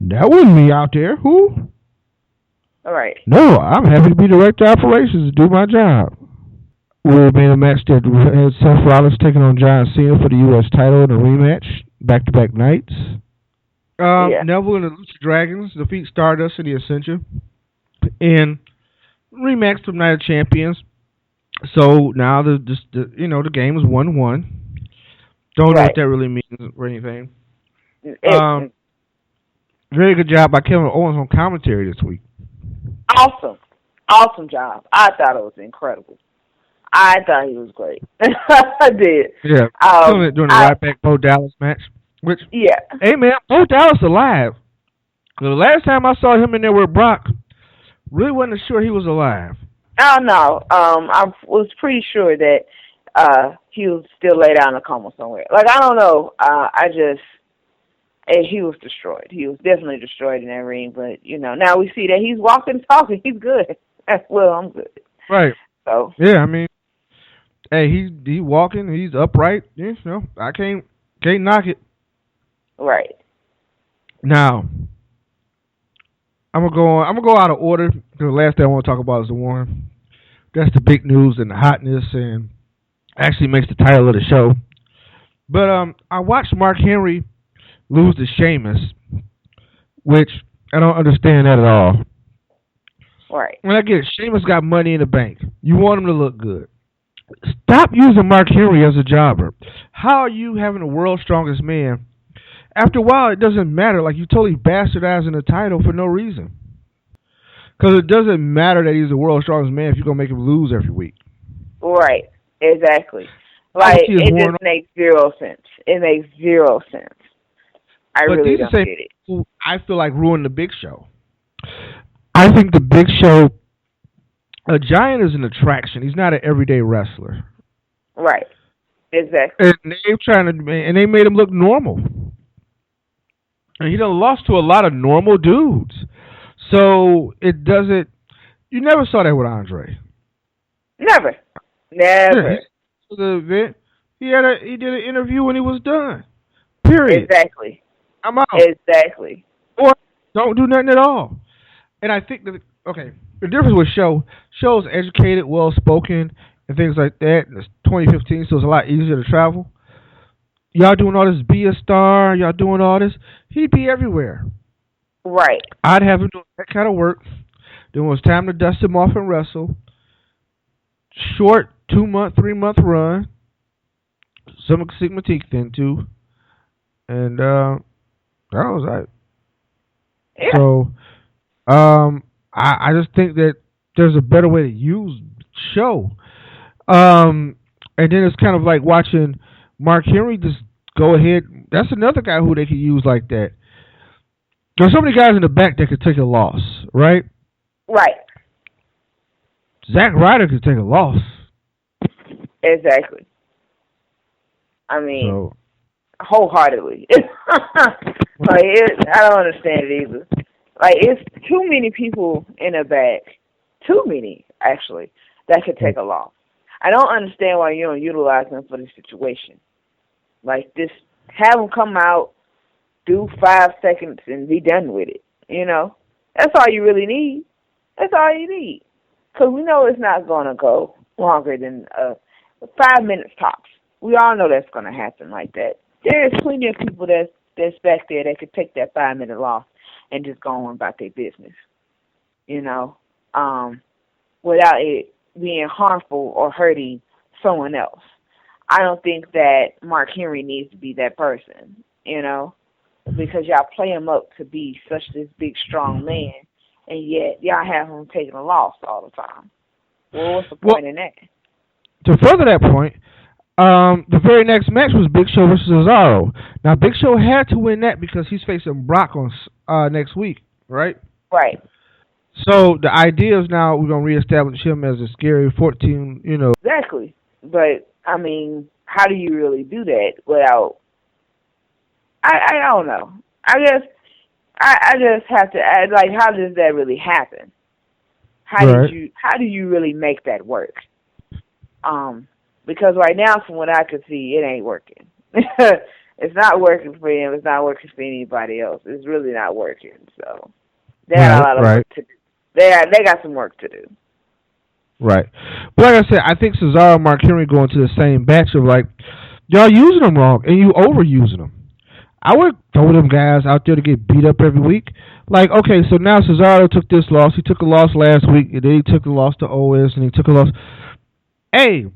That wasn't me out there. Who? All right. No, I'm happy to be director of operations and do my job. We made a match that had Seth Rollins taking on John Cena for the U.S. title in a rematch, back-to-back nights. Neville and the Lucha Dragons defeat Stardust and the Ascension in rematch from Night of Champions. So now the game is 1-1. Don't know what that really means or anything. Very good job by Kevin Owens on commentary this week. Awesome job. I thought it was incredible. I thought he was great. I did. Yeah, during the Ryback Bo Dallas match. Which, hey man, Bo Dallas alive. The last time I saw him in there with Brock, really wasn't sure he was alive. Oh no, I was pretty sure that he was still laid out in a coma somewhere. Like, I don't know. He was destroyed. He was definitely destroyed in that ring. But now we see that he's walking, talking. He's good. Well, I'm good. Right. So yeah, I mean, hey, he's walking. He's upright. I can't knock it. Right. Now, I'm gonna go out of order. The last thing I want to talk about is the one that's the big news and the hotness, and actually makes the title of the show. But I watched Mark Henry lose to Sheamus, which I don't understand that at all. Right. When I get it, Sheamus got money in the bank. You want him to look good. Stop using Mark Henry as a jobber. How are you having the world's strongest man? After a while, it doesn't matter. Like, you totally bastardizing the title for no reason. Because it doesn't matter that he's the world's strongest man if you're going to make him lose every week. Right. Exactly. Like, it just makes zero sense. It makes zero sense. I really don't get it. I feel like ruined the Big Show. I think the Big Show, a Giant is an attraction. He's not an everyday wrestler. Right. Exactly. And they made him look normal. And he done lost to a lot of normal dudes. So it doesn't. You never saw that with Andre. Never. Yeah, he did an interview when he was done. Period. Exactly. I'm out. Exactly. Or don't do nothing at all. And I think that the difference with Show's educated, well spoken, and things like that. And it's 2015, so it's a lot easier to travel. Y'all doing all this, be a star, y'all doing all this, he'd be everywhere. Right. I'd have him doing that kind of work. Then when it's time to dust him off and wrestle, short 2-month, 3-month run, some could sink my teeth into, and that was that. Yeah. So, I just think that there's a better way to use Show. And then it's kind of like watching Mark Henry just go ahead. That's another guy who they could use like that. There's so many guys in the back that could take a loss, right? Right. Zack Ryder could take a loss. Exactly. I mean, wholeheartedly. Like, I don't understand it either. Like, it's too many people in the back. Too many, actually, that could take a loss. I don't understand why you don't utilize them for the situation. Like, just have them come out, do 5 seconds, and be done with it. You know? That's all you really need. That's all you need. Because we know it's not going to go longer than 5 minutes tops. We all know that's going to happen like that. There's plenty of people that's back there that could take that 5-minute loss and just go on about their business, you know, without it being harmful or hurting someone else. I don't think that Mark Henry needs to be that person, you know, because y'all play him up to be such this big, strong man, and yet y'all have him taking a loss all the time. Well, what's the point in that? To further that point, the very next match was Big Show versus Cesaro. Now, Big Show had to win that because he's facing Brock on next week, right? Right. So the idea is now we're going to reestablish him as a scary 14, you know. Exactly. But, I mean, how do you really do that without... I don't know. I guess I just have to add, like, how does that really happen? How do you really make that work? Because right now, from what I could see, it ain't working. It's not working for him. It's not working for anybody else. It's really not working. So they got a lot of work to do. They got some work to do. Right. But like I said, I think Cesaro and Mark Henry go into the same batch of like, y'all using them wrong and you overusing them. I would throw them guys out there to get beat up every week. Like, okay, so now Cesaro took this loss. He took a loss last week, and then he took a loss to OS, and he took a loss. Hey,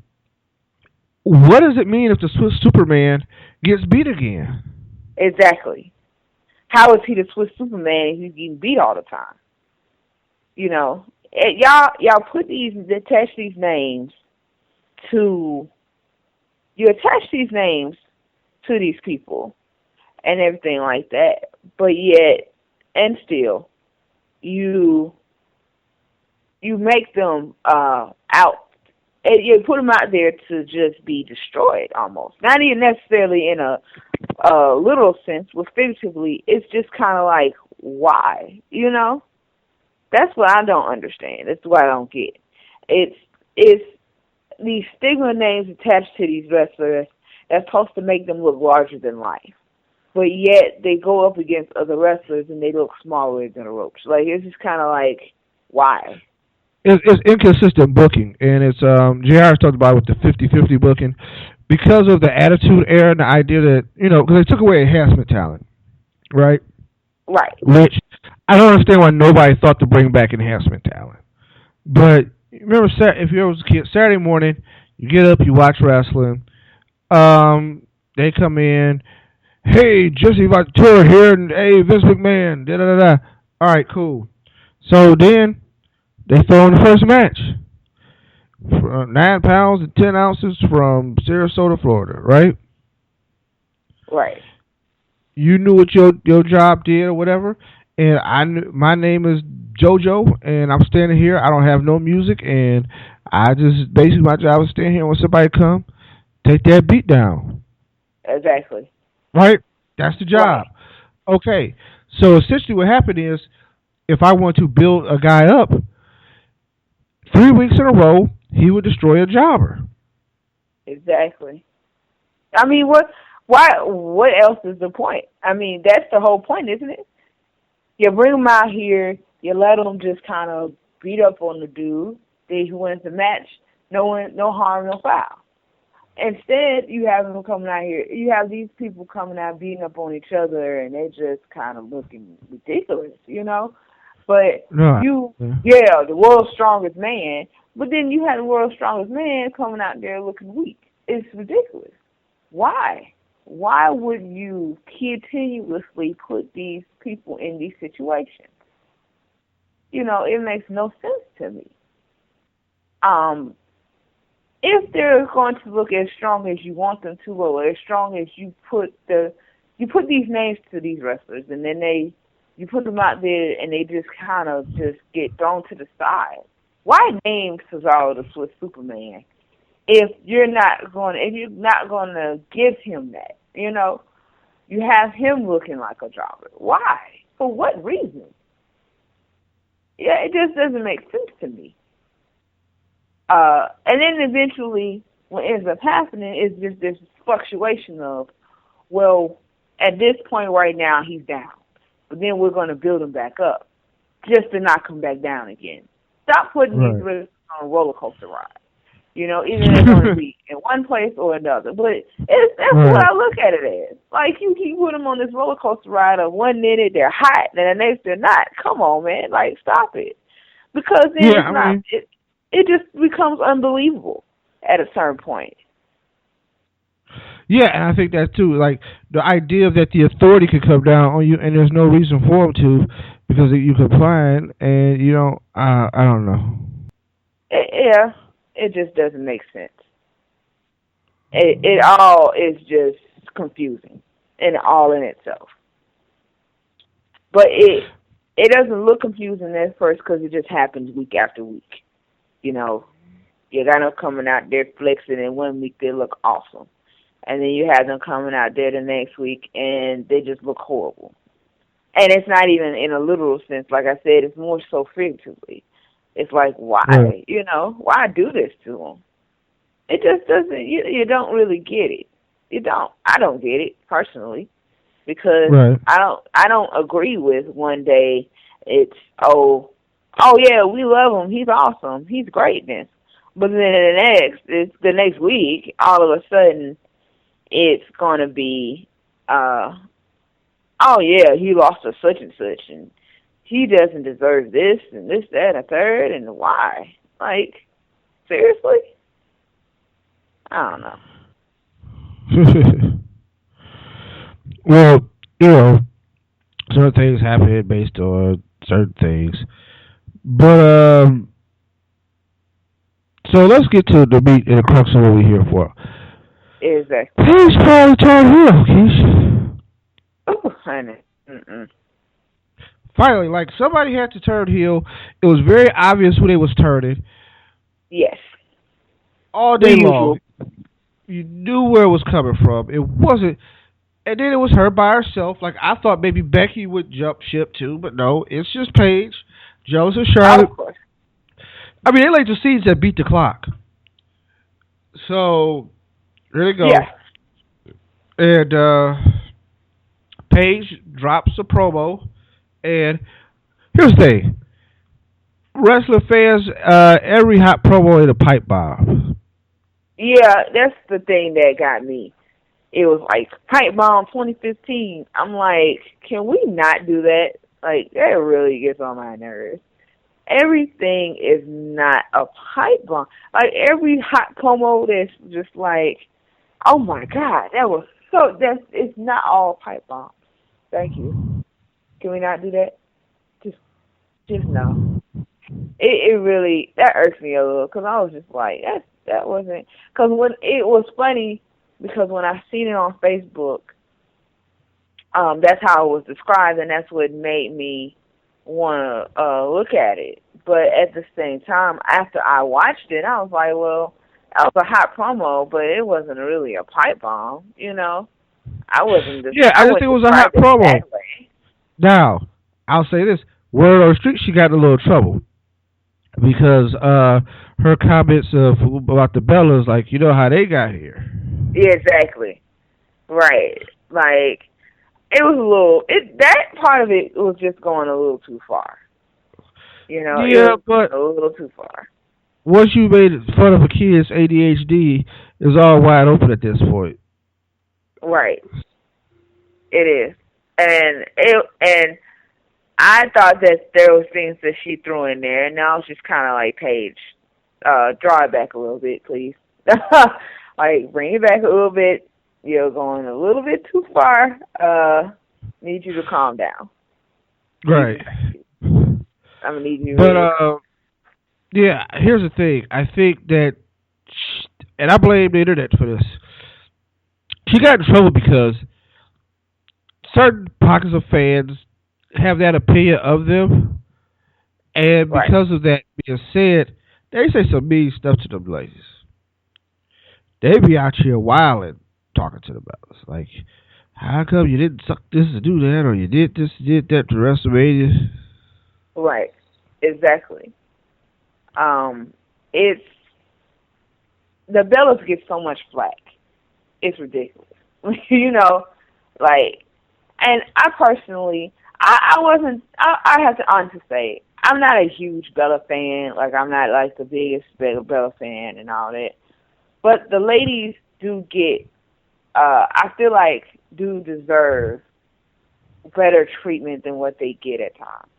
what does it mean if the Swiss Superman gets beat again? Exactly. How is he the Swiss Superman if he's getting beat all the time? You know, y'all attach these names to these people and everything like that, but yet and still you make them out. And you put them out there to just be destroyed almost. Not even necessarily in a literal sense, but figuratively, it's just kind of like, why? You know? That's what I don't understand. That's what I don't get. It's these stigma names attached to these wrestlers that's supposed to make them look larger than life. But yet, they go up against other wrestlers and they look smaller than a roach. Like, it's just kind of like, why? It's inconsistent booking, and it's JR's talked about with the 50-50 booking because of the attitude era and the idea that, you know, because they took away enhancement talent, right? Right. Which I don't understand why nobody thought to bring back enhancement talent. But remember, if you was a kid, Saturday morning, you get up, you watch wrestling. They come in, hey, Jesse Ventura here, and hey, Vince McMahon, da-da-da-da. All right, cool. So then they throw in the first match. 9 pounds and 10 ounces from Sarasota, Florida, right? Right. You knew what your job did or whatever, and I knew my name is JoJo, and I'm standing here. I don't have no music, and I just basically my job is standing here when somebody come, take that beat down. Exactly. Right? That's the job. Right. Okay. So essentially what happened is if I want to build a guy up, 3 weeks in a row, he would destroy a jobber. Exactly. I mean, what else is the point? I mean, that's the whole point, isn't it? You bring him out here, you let him just kind of beat up on the dude, then he wins the match, no harm, no foul. Instead, you have them coming out here. You have these people coming out beating up on each other, and they just kind of looking ridiculous, you know. But the world's strongest man. But then you have the world's strongest man coming out there looking weak. It's ridiculous. Why? Why would you continuously put these people in these situations? You know, it makes no sense to me. If they're going to look as strong as you want them to, or as strong as you put these names to these wrestlers, and then you put them out there and they just kind of just get thrown to the side. Why name Cesaro the Swiss Superman if you're not going to give him that? You know, you have him looking like a jobber. Why? For what reason? Yeah, it just doesn't make sense to me. And then eventually, what ends up happening is just this fluctuation of, well, at this point right now, he's down. But then we're going to build him back up just to not come back down again. Stop putting these risks on a roller coaster ride. You know, either they're going to be in one place or another. But that's what I look at it as. Like, you put them on this roller coaster ride of 1 minute they're hot and the next they're not. Come on, man. Like, stop it. Because then it just becomes unbelievable at a certain point. Yeah, and I think that too. Like, the idea that the authority could come down on you and there's no reason for them to because you complying and you don't, I don't know. It just doesn't make sense. It all is just confusing and all in itself. But it doesn't look confusing at first because it just happens week after week. You know, you got them coming out there flexing, and 1 week they look awesome. And then you have them coming out there the next week and they just look horrible. And it's not even in a literal sense. Like I said, it's more so figuratively. It's like, why? You know, why do this to them? It just doesn't, you don't really get it. You don't. I don't get it, personally. Because I don't agree with one day it's, oh yeah, we love him. He's awesome. He's greatness. But then the next week, all of a sudden, it's going to be, oh yeah, he lost to such and such, and he doesn't deserve this, and this, that, and a third, and why? Like, seriously? I don't know. Well, you know, certain things happen based on certain things. But, so let's get to the meat and the crux of what we're here for. Exactly. Paige probably turned heel, Keisha. Oh, honey. Finally, like, somebody had to turn heel. It was very obvious who they was turning. Yes. All day long. You knew where it was coming from. It wasn't, and then it was her by herself. Like, I thought maybe Becky would jump ship too, but no, it's just Paige, Jones, and Charlotte. Of course. I mean, they laid the seeds that beat the clock. So, there they go. Yeah. And Paige drops a promo. And here's the thing. Wrestling fans, every hot promo is a pipe bomb. Yeah, that's the thing that got me. It was like, Pipe Bomb 2015. I'm like, can we not do that? Like, that really gets on my nerves. Everything is not a pipe bomb. Like, every hot promo that's just like, oh my God, that was so, it's not all pipe bombs. Thank you. Can we not do that? Just no. It really, that irks me a little, because I was just like, that wasn't, because when it was funny, because when I seen it on Facebook, that's how it was described, and that's what made me want to look at it. But at the same time, after I watched it, I was like, well, that was a hot promo, but it wasn't really a pipe bomb, you know? I just think it was a hot promo. Now, I'll say this. Word on the street, she got in a little trouble. Because her comments about the Bellas, like, you know how they got here. Yeah, exactly. Right. Like, it was a little, that part of it was just going a little too far. You know, yeah, but a little too far. Once you made fun of a kid's ADHD, it's all wide open at this point. Right. It is. And I thought that there was things that she threw in there, and now it's just kind of like, Paige, draw it back a little bit, please. Like, bring it back a little bit. You're going a little bit too far. Need you to calm down. Right. I'm going to need you. But, yeah, here's the thing. I think that, and I blame the internet for this, she got in trouble because certain pockets of fans have that opinion of them, and because of that being said, they say some mean stuff to them ladies. They be out here wilding, talking to them about us. Like, how come you didn't suck this to do that, or you did this, did that to WrestleMania? Right, exactly. It's the Bellas get so much flack. It's ridiculous. You know, like, and I personally, I have to honestly say, I'm not a huge Bella fan. Like, I'm not, like, the biggest Bella fan and all that. But the ladies do get, I feel like, do deserve better treatment than what they get at times.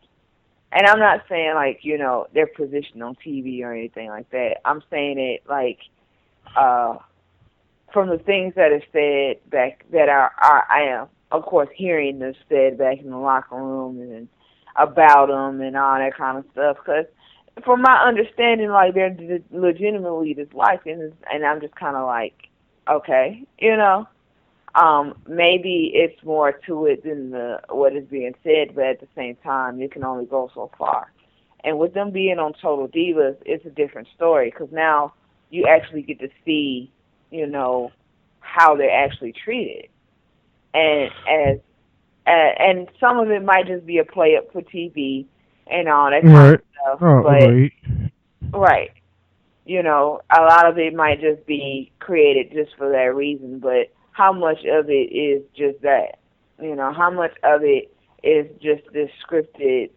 And I'm not saying, like, you know, their position on TV or anything like that. I'm saying it, like, from the things that are said back, that I am, of course, hearing them said back in the locker room and about them and all that kind of stuff. Because from my understanding, like, they're legitimately disliking, and I'm just kind of like, okay, you know. Maybe it's more to it than what is being said, but at the same time, you can only go so far. And with them being on Total Divas, it's a different story, because now you actually get to see, you know, how they're actually treated. And some of it might just be a play up for TV and all that kind of stuff. Right. You know, a lot of it might just be created just for that reason, but how much of it is just that? You know, how much of it is just this scripted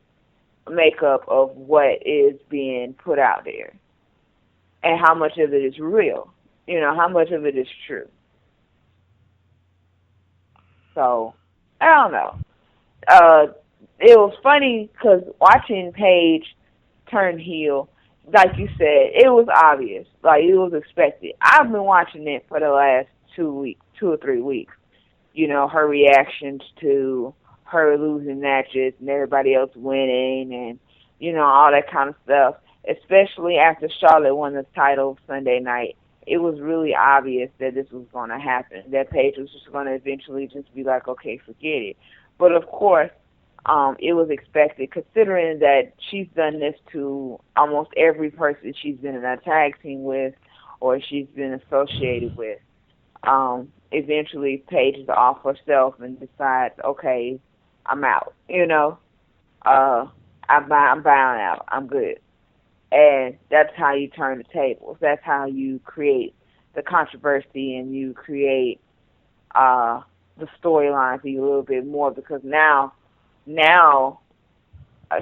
makeup of what is being put out there? And how much of it is real? You know, how much of it is true? So, I don't know. It was funny because watching Paige turn heel, like you said, it was obvious. Like, it was expected. I've been watching it for the last 2 or 3 weeks. You know, her reactions to her losing matches and everybody else winning and, you know, all that kind of stuff. Especially after Charlotte won the title Sunday night. It was really obvious that this was going to happen, that Paige was just going to eventually just be like, okay, forget it. But, of course, it was expected, considering that she's done this to almost every person she's been in a tag team with or she's been associated with. Eventually Paige is off herself and decides, okay, I'm out, you know. I'm bowing out. I'm good. And that's how you turn the tables. That's how you create the controversy and you create the storyline for you a little bit more, because now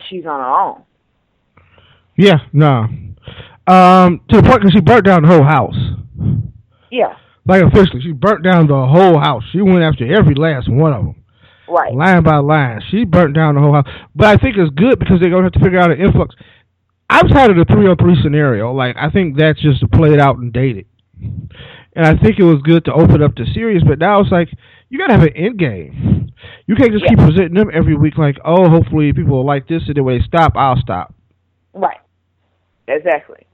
she's on her own. Yeah, no. To the point that she burnt down the whole house. Yeah. Like, officially, she burnt down the whole house. She went after every last one of them. Right. Line by line. She burnt down the whole house. But I think it's good because they're going to have to figure out an influx. I'm tired of the 3-on-3 scenario. Like, I think that's just to play it out and date it. And I think it was good to open up the series, but now it's like, you got to have an end game. You can't just keep presenting them every week like, oh, hopefully people will like this, and then when they stop, I'll stop. Right. Exactly.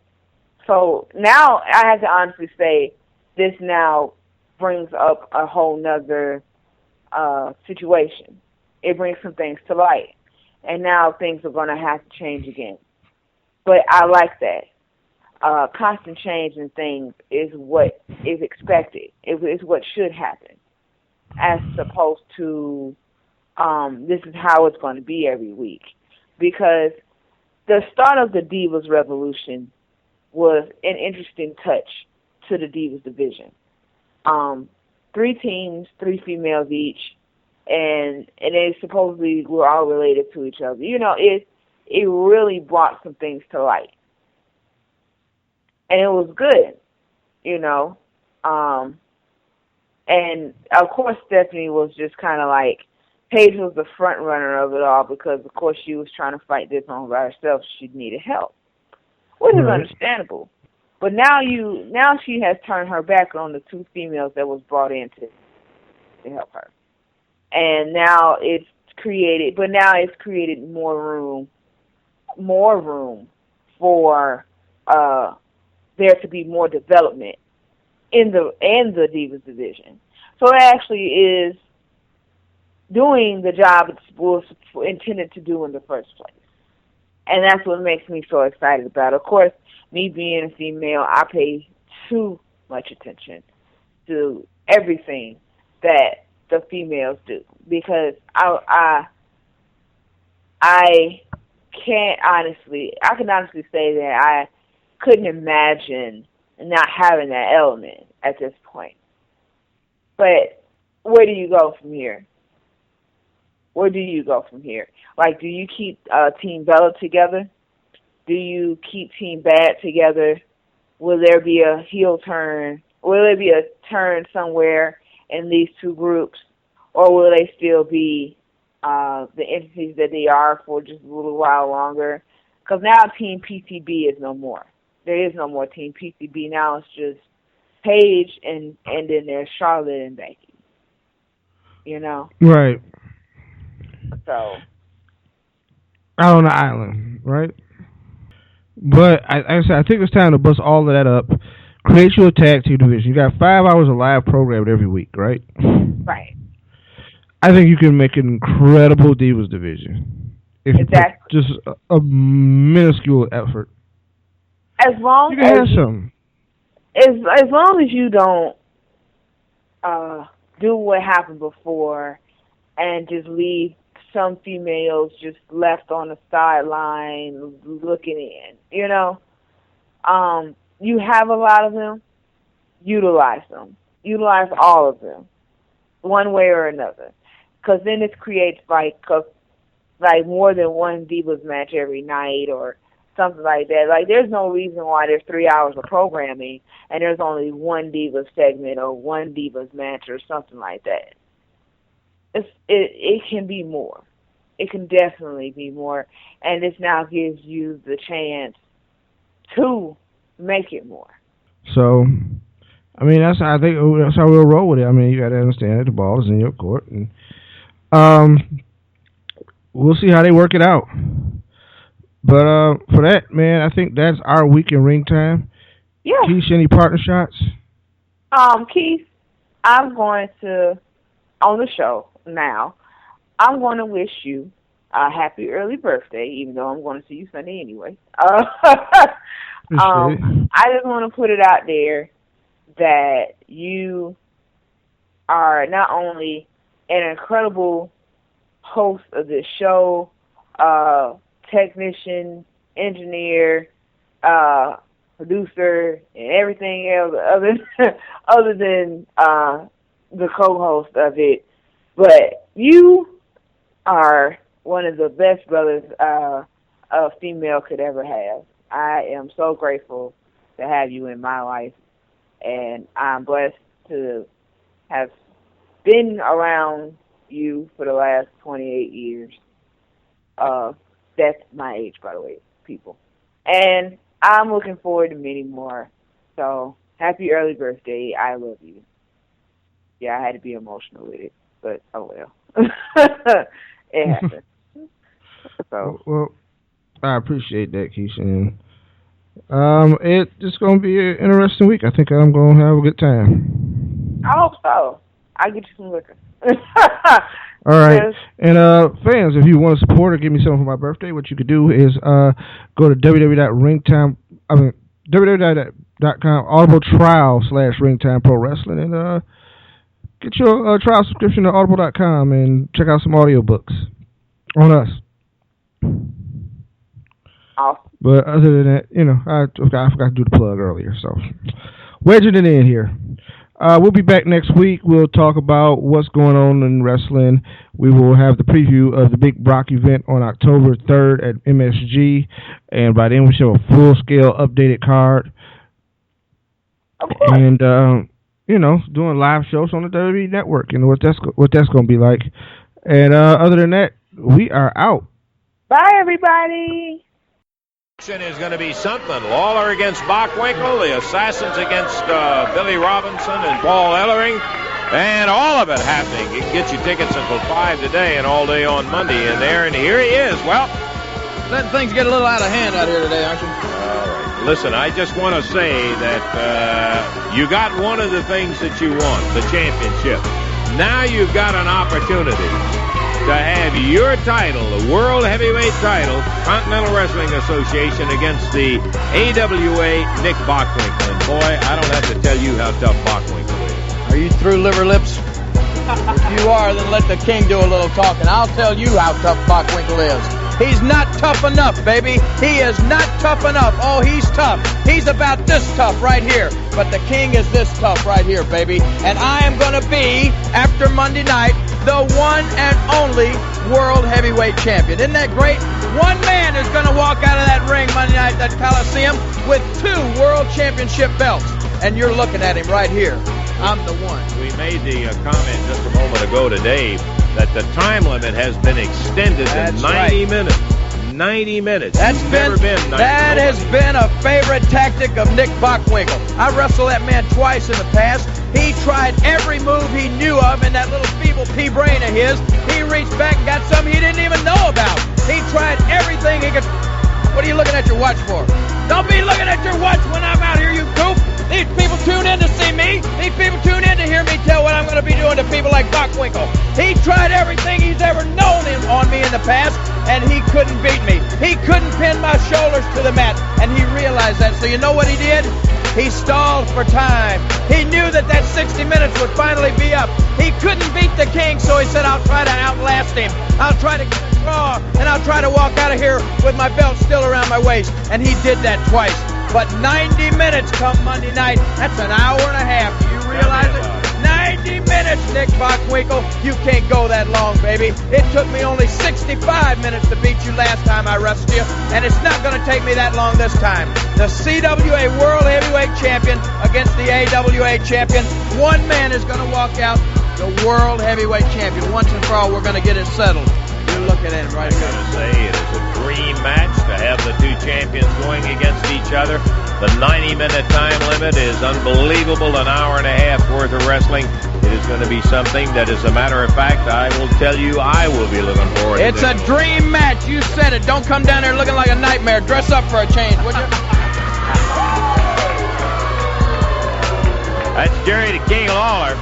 So now I have to honestly say this now brings up a whole nother situation. It brings some things to light. And now things are going to have to change again. But I like that. Constant change in things is what is expected. It's what should happen, as opposed to this is how it's going to be every week. Because the start of the Divas Revolution was an interesting touch to the Divas division. 3 teams, 3 females each, and they supposedly were all related to each other. You know, it really brought some things to light. And it was good, you know. And, of course, Stephanie was just kind of like, Paige was the front runner of it all because, of course, she was trying to fight this on by herself. She needed help, which is understandable. But now she has turned her back on the 2 females that was brought in to help her. And now it's created more room for there to be more development in the Divas division. So it actually is doing the job it was intended to do in the first place. And that's what makes me so excited about it. Of course, me being a female, I pay too much attention to everything that the females do, because I can honestly say that I couldn't imagine not having that element at this point. But where do you go from here? Where do you go from here? Like, do you keep Team Bella together? Do you keep Team Bad together? Will there be a heel turn? Will there be a turn somewhere in these two groups? Or will they still be the entities that they are for just a little while longer? Because now Team PCB is no more. There is no more Team PCB. Now it's just Paige and then there's Charlotte and Becky. You know? Right. So. Out on the island, right? But I think it's time to bust all of that up. Create your tag team division. You got 5 hours of live programmed every week, right? Right. I think you can make an incredible Divas division. If exactly. Just a minuscule effort. As long you can have some. As long as you don't do what happened before and just leave some females just left on the sideline looking in, you know. You have a lot of them. Utilize them. Utilize all of them, one way or another. Because then it creates like more than one Divas match every night or something like that. Like, there's no reason why there's 3 hours of programming and there's only one Divas segment or one Divas match or something like that. It can be more. It can definitely be more. And this now gives you the chance to make it more. So, I mean, that's how we'll roll with it. I mean, you got to understand that the ball is in your court. And we'll see how they work it out. But for that, man, I think that's our week in ring time. Yeah. Keith, any partner shots? Keith, I'm going to, on the show now, I'm going to wish you a happy early birthday, even though I'm going to see you Sunday anyway. I just want to put it out there that you are not only an incredible host of this show, technician, engineer, producer, and everything else other than the co-host of it, but you are one of the best brothers a female could ever have. I am so grateful to have you in my life, and I'm blessed to have been around you for the last 28 years. That's my age, by the way, people. And I'm looking forward to many more. So, happy early birthday. I love you. Yeah, I had to be emotional with it, but oh well. It happened. So. Well, I appreciate that, Keisha. It's just going to be an interesting week. I think I'm going to have a good time. I hope so. I'll get you some liquor. All right. Yes. And fans, if you want to support or give me something for my birthday, what you could do is go to www.com, audibletrial/ringtime pro wrestling, and get your trial subscription to audible.com and check out some audiobooks on us. Awesome. But other than that, you know, I forgot to do the plug earlier, so wedging it in here. We'll be back next week. We'll talk about what's going on in wrestling. We will have the preview of the Big Brock event on October 3rd at MSG, and by then we show a full-scale updated card. And you know, doing live shows on the WWE Network and what that's going to be like. And other than that, we are out. Bye, everybody. Is going to be something. Lawler against Bockwinkel, the Assassins against Billy Robinson and Paul Ellering, and all of it happening. You can get your tickets until 5 today and all day on Monday in there, and here he is. Well, letting things get a little out of hand out here today, aren't you? All right. Listen, I just want to say that you got one of the things that you want, the championship. Now you've got an opportunity to have your title, the World Heavyweight title, Continental Wrestling Association, against the AWA Nick Bockwinkel. And boy, I don't have to tell you how tough Bockwinkel is. Are you through, liver lips? If you are, then let the king do a little talking. I'll tell you how tough Bockwinkel is. He's not tough enough, baby. He is not tough enough. Oh, he's tough. He's about this tough right here. But the King is this tough right here, baby. And I am going to be, after Monday night, the one and only World Heavyweight Champion. Isn't that great? One man is going to walk out of that ring Monday night at that Coliseum with 2 World Championship belts. And you're looking at him right here. I'm the one. We made the comment just a moment ago to Dave that the time limit has been extended to 90 minutes. 90 minutes. That has been a favorite tactic of Nick Bockwinkel. I wrestled that man twice in the past. He tried every move he knew of in that little feeble pea brain of his. He reached back and got something he didn't even know about. He tried everything he could. What are you looking at your watch for? Don't be looking at your watch when I'm out here, you goof. These people tune in to see me. These people tune in to hear me tell what I'm going to be doing to people like Bockwinkel. He tried everything he's ever known on me in the past, and he couldn't beat me. He couldn't pin my shoulders to the mat, and he realized that. So you know what he did? He stalled for time. He knew that 60 minutes would finally be up. He couldn't beat the King, so he said, I'll try to outlast him. I'll try to get a draw, and I'll try to walk out of here with my belt still around my waist. And he did that twice. But 90 minutes come Monday night. That's an hour and a half. Do you realize it? 90 minutes, Nick Bockwinkel. You can't go that long, baby. It took me only 65 minutes to beat you last time I wrestled you, and it's not going to take me that long this time. The CWA World Heavyweight Champion against the AWA Champion. One man is going to walk out the World Heavyweight Champion. Once and for all, we're going to get it settled. You're looking at him right here. I'm going to say it is a dream match to have the 2 champions going against each other. The 90-minute time limit is unbelievable, an hour and a half worth of wrestling. It is going to be something that, as a matter of fact, I will tell you I will be looking forward to. It's a dream match. You said it. Don't come down there looking like a nightmare. Dress up for a change, would you? That's Jerry the King Lawler.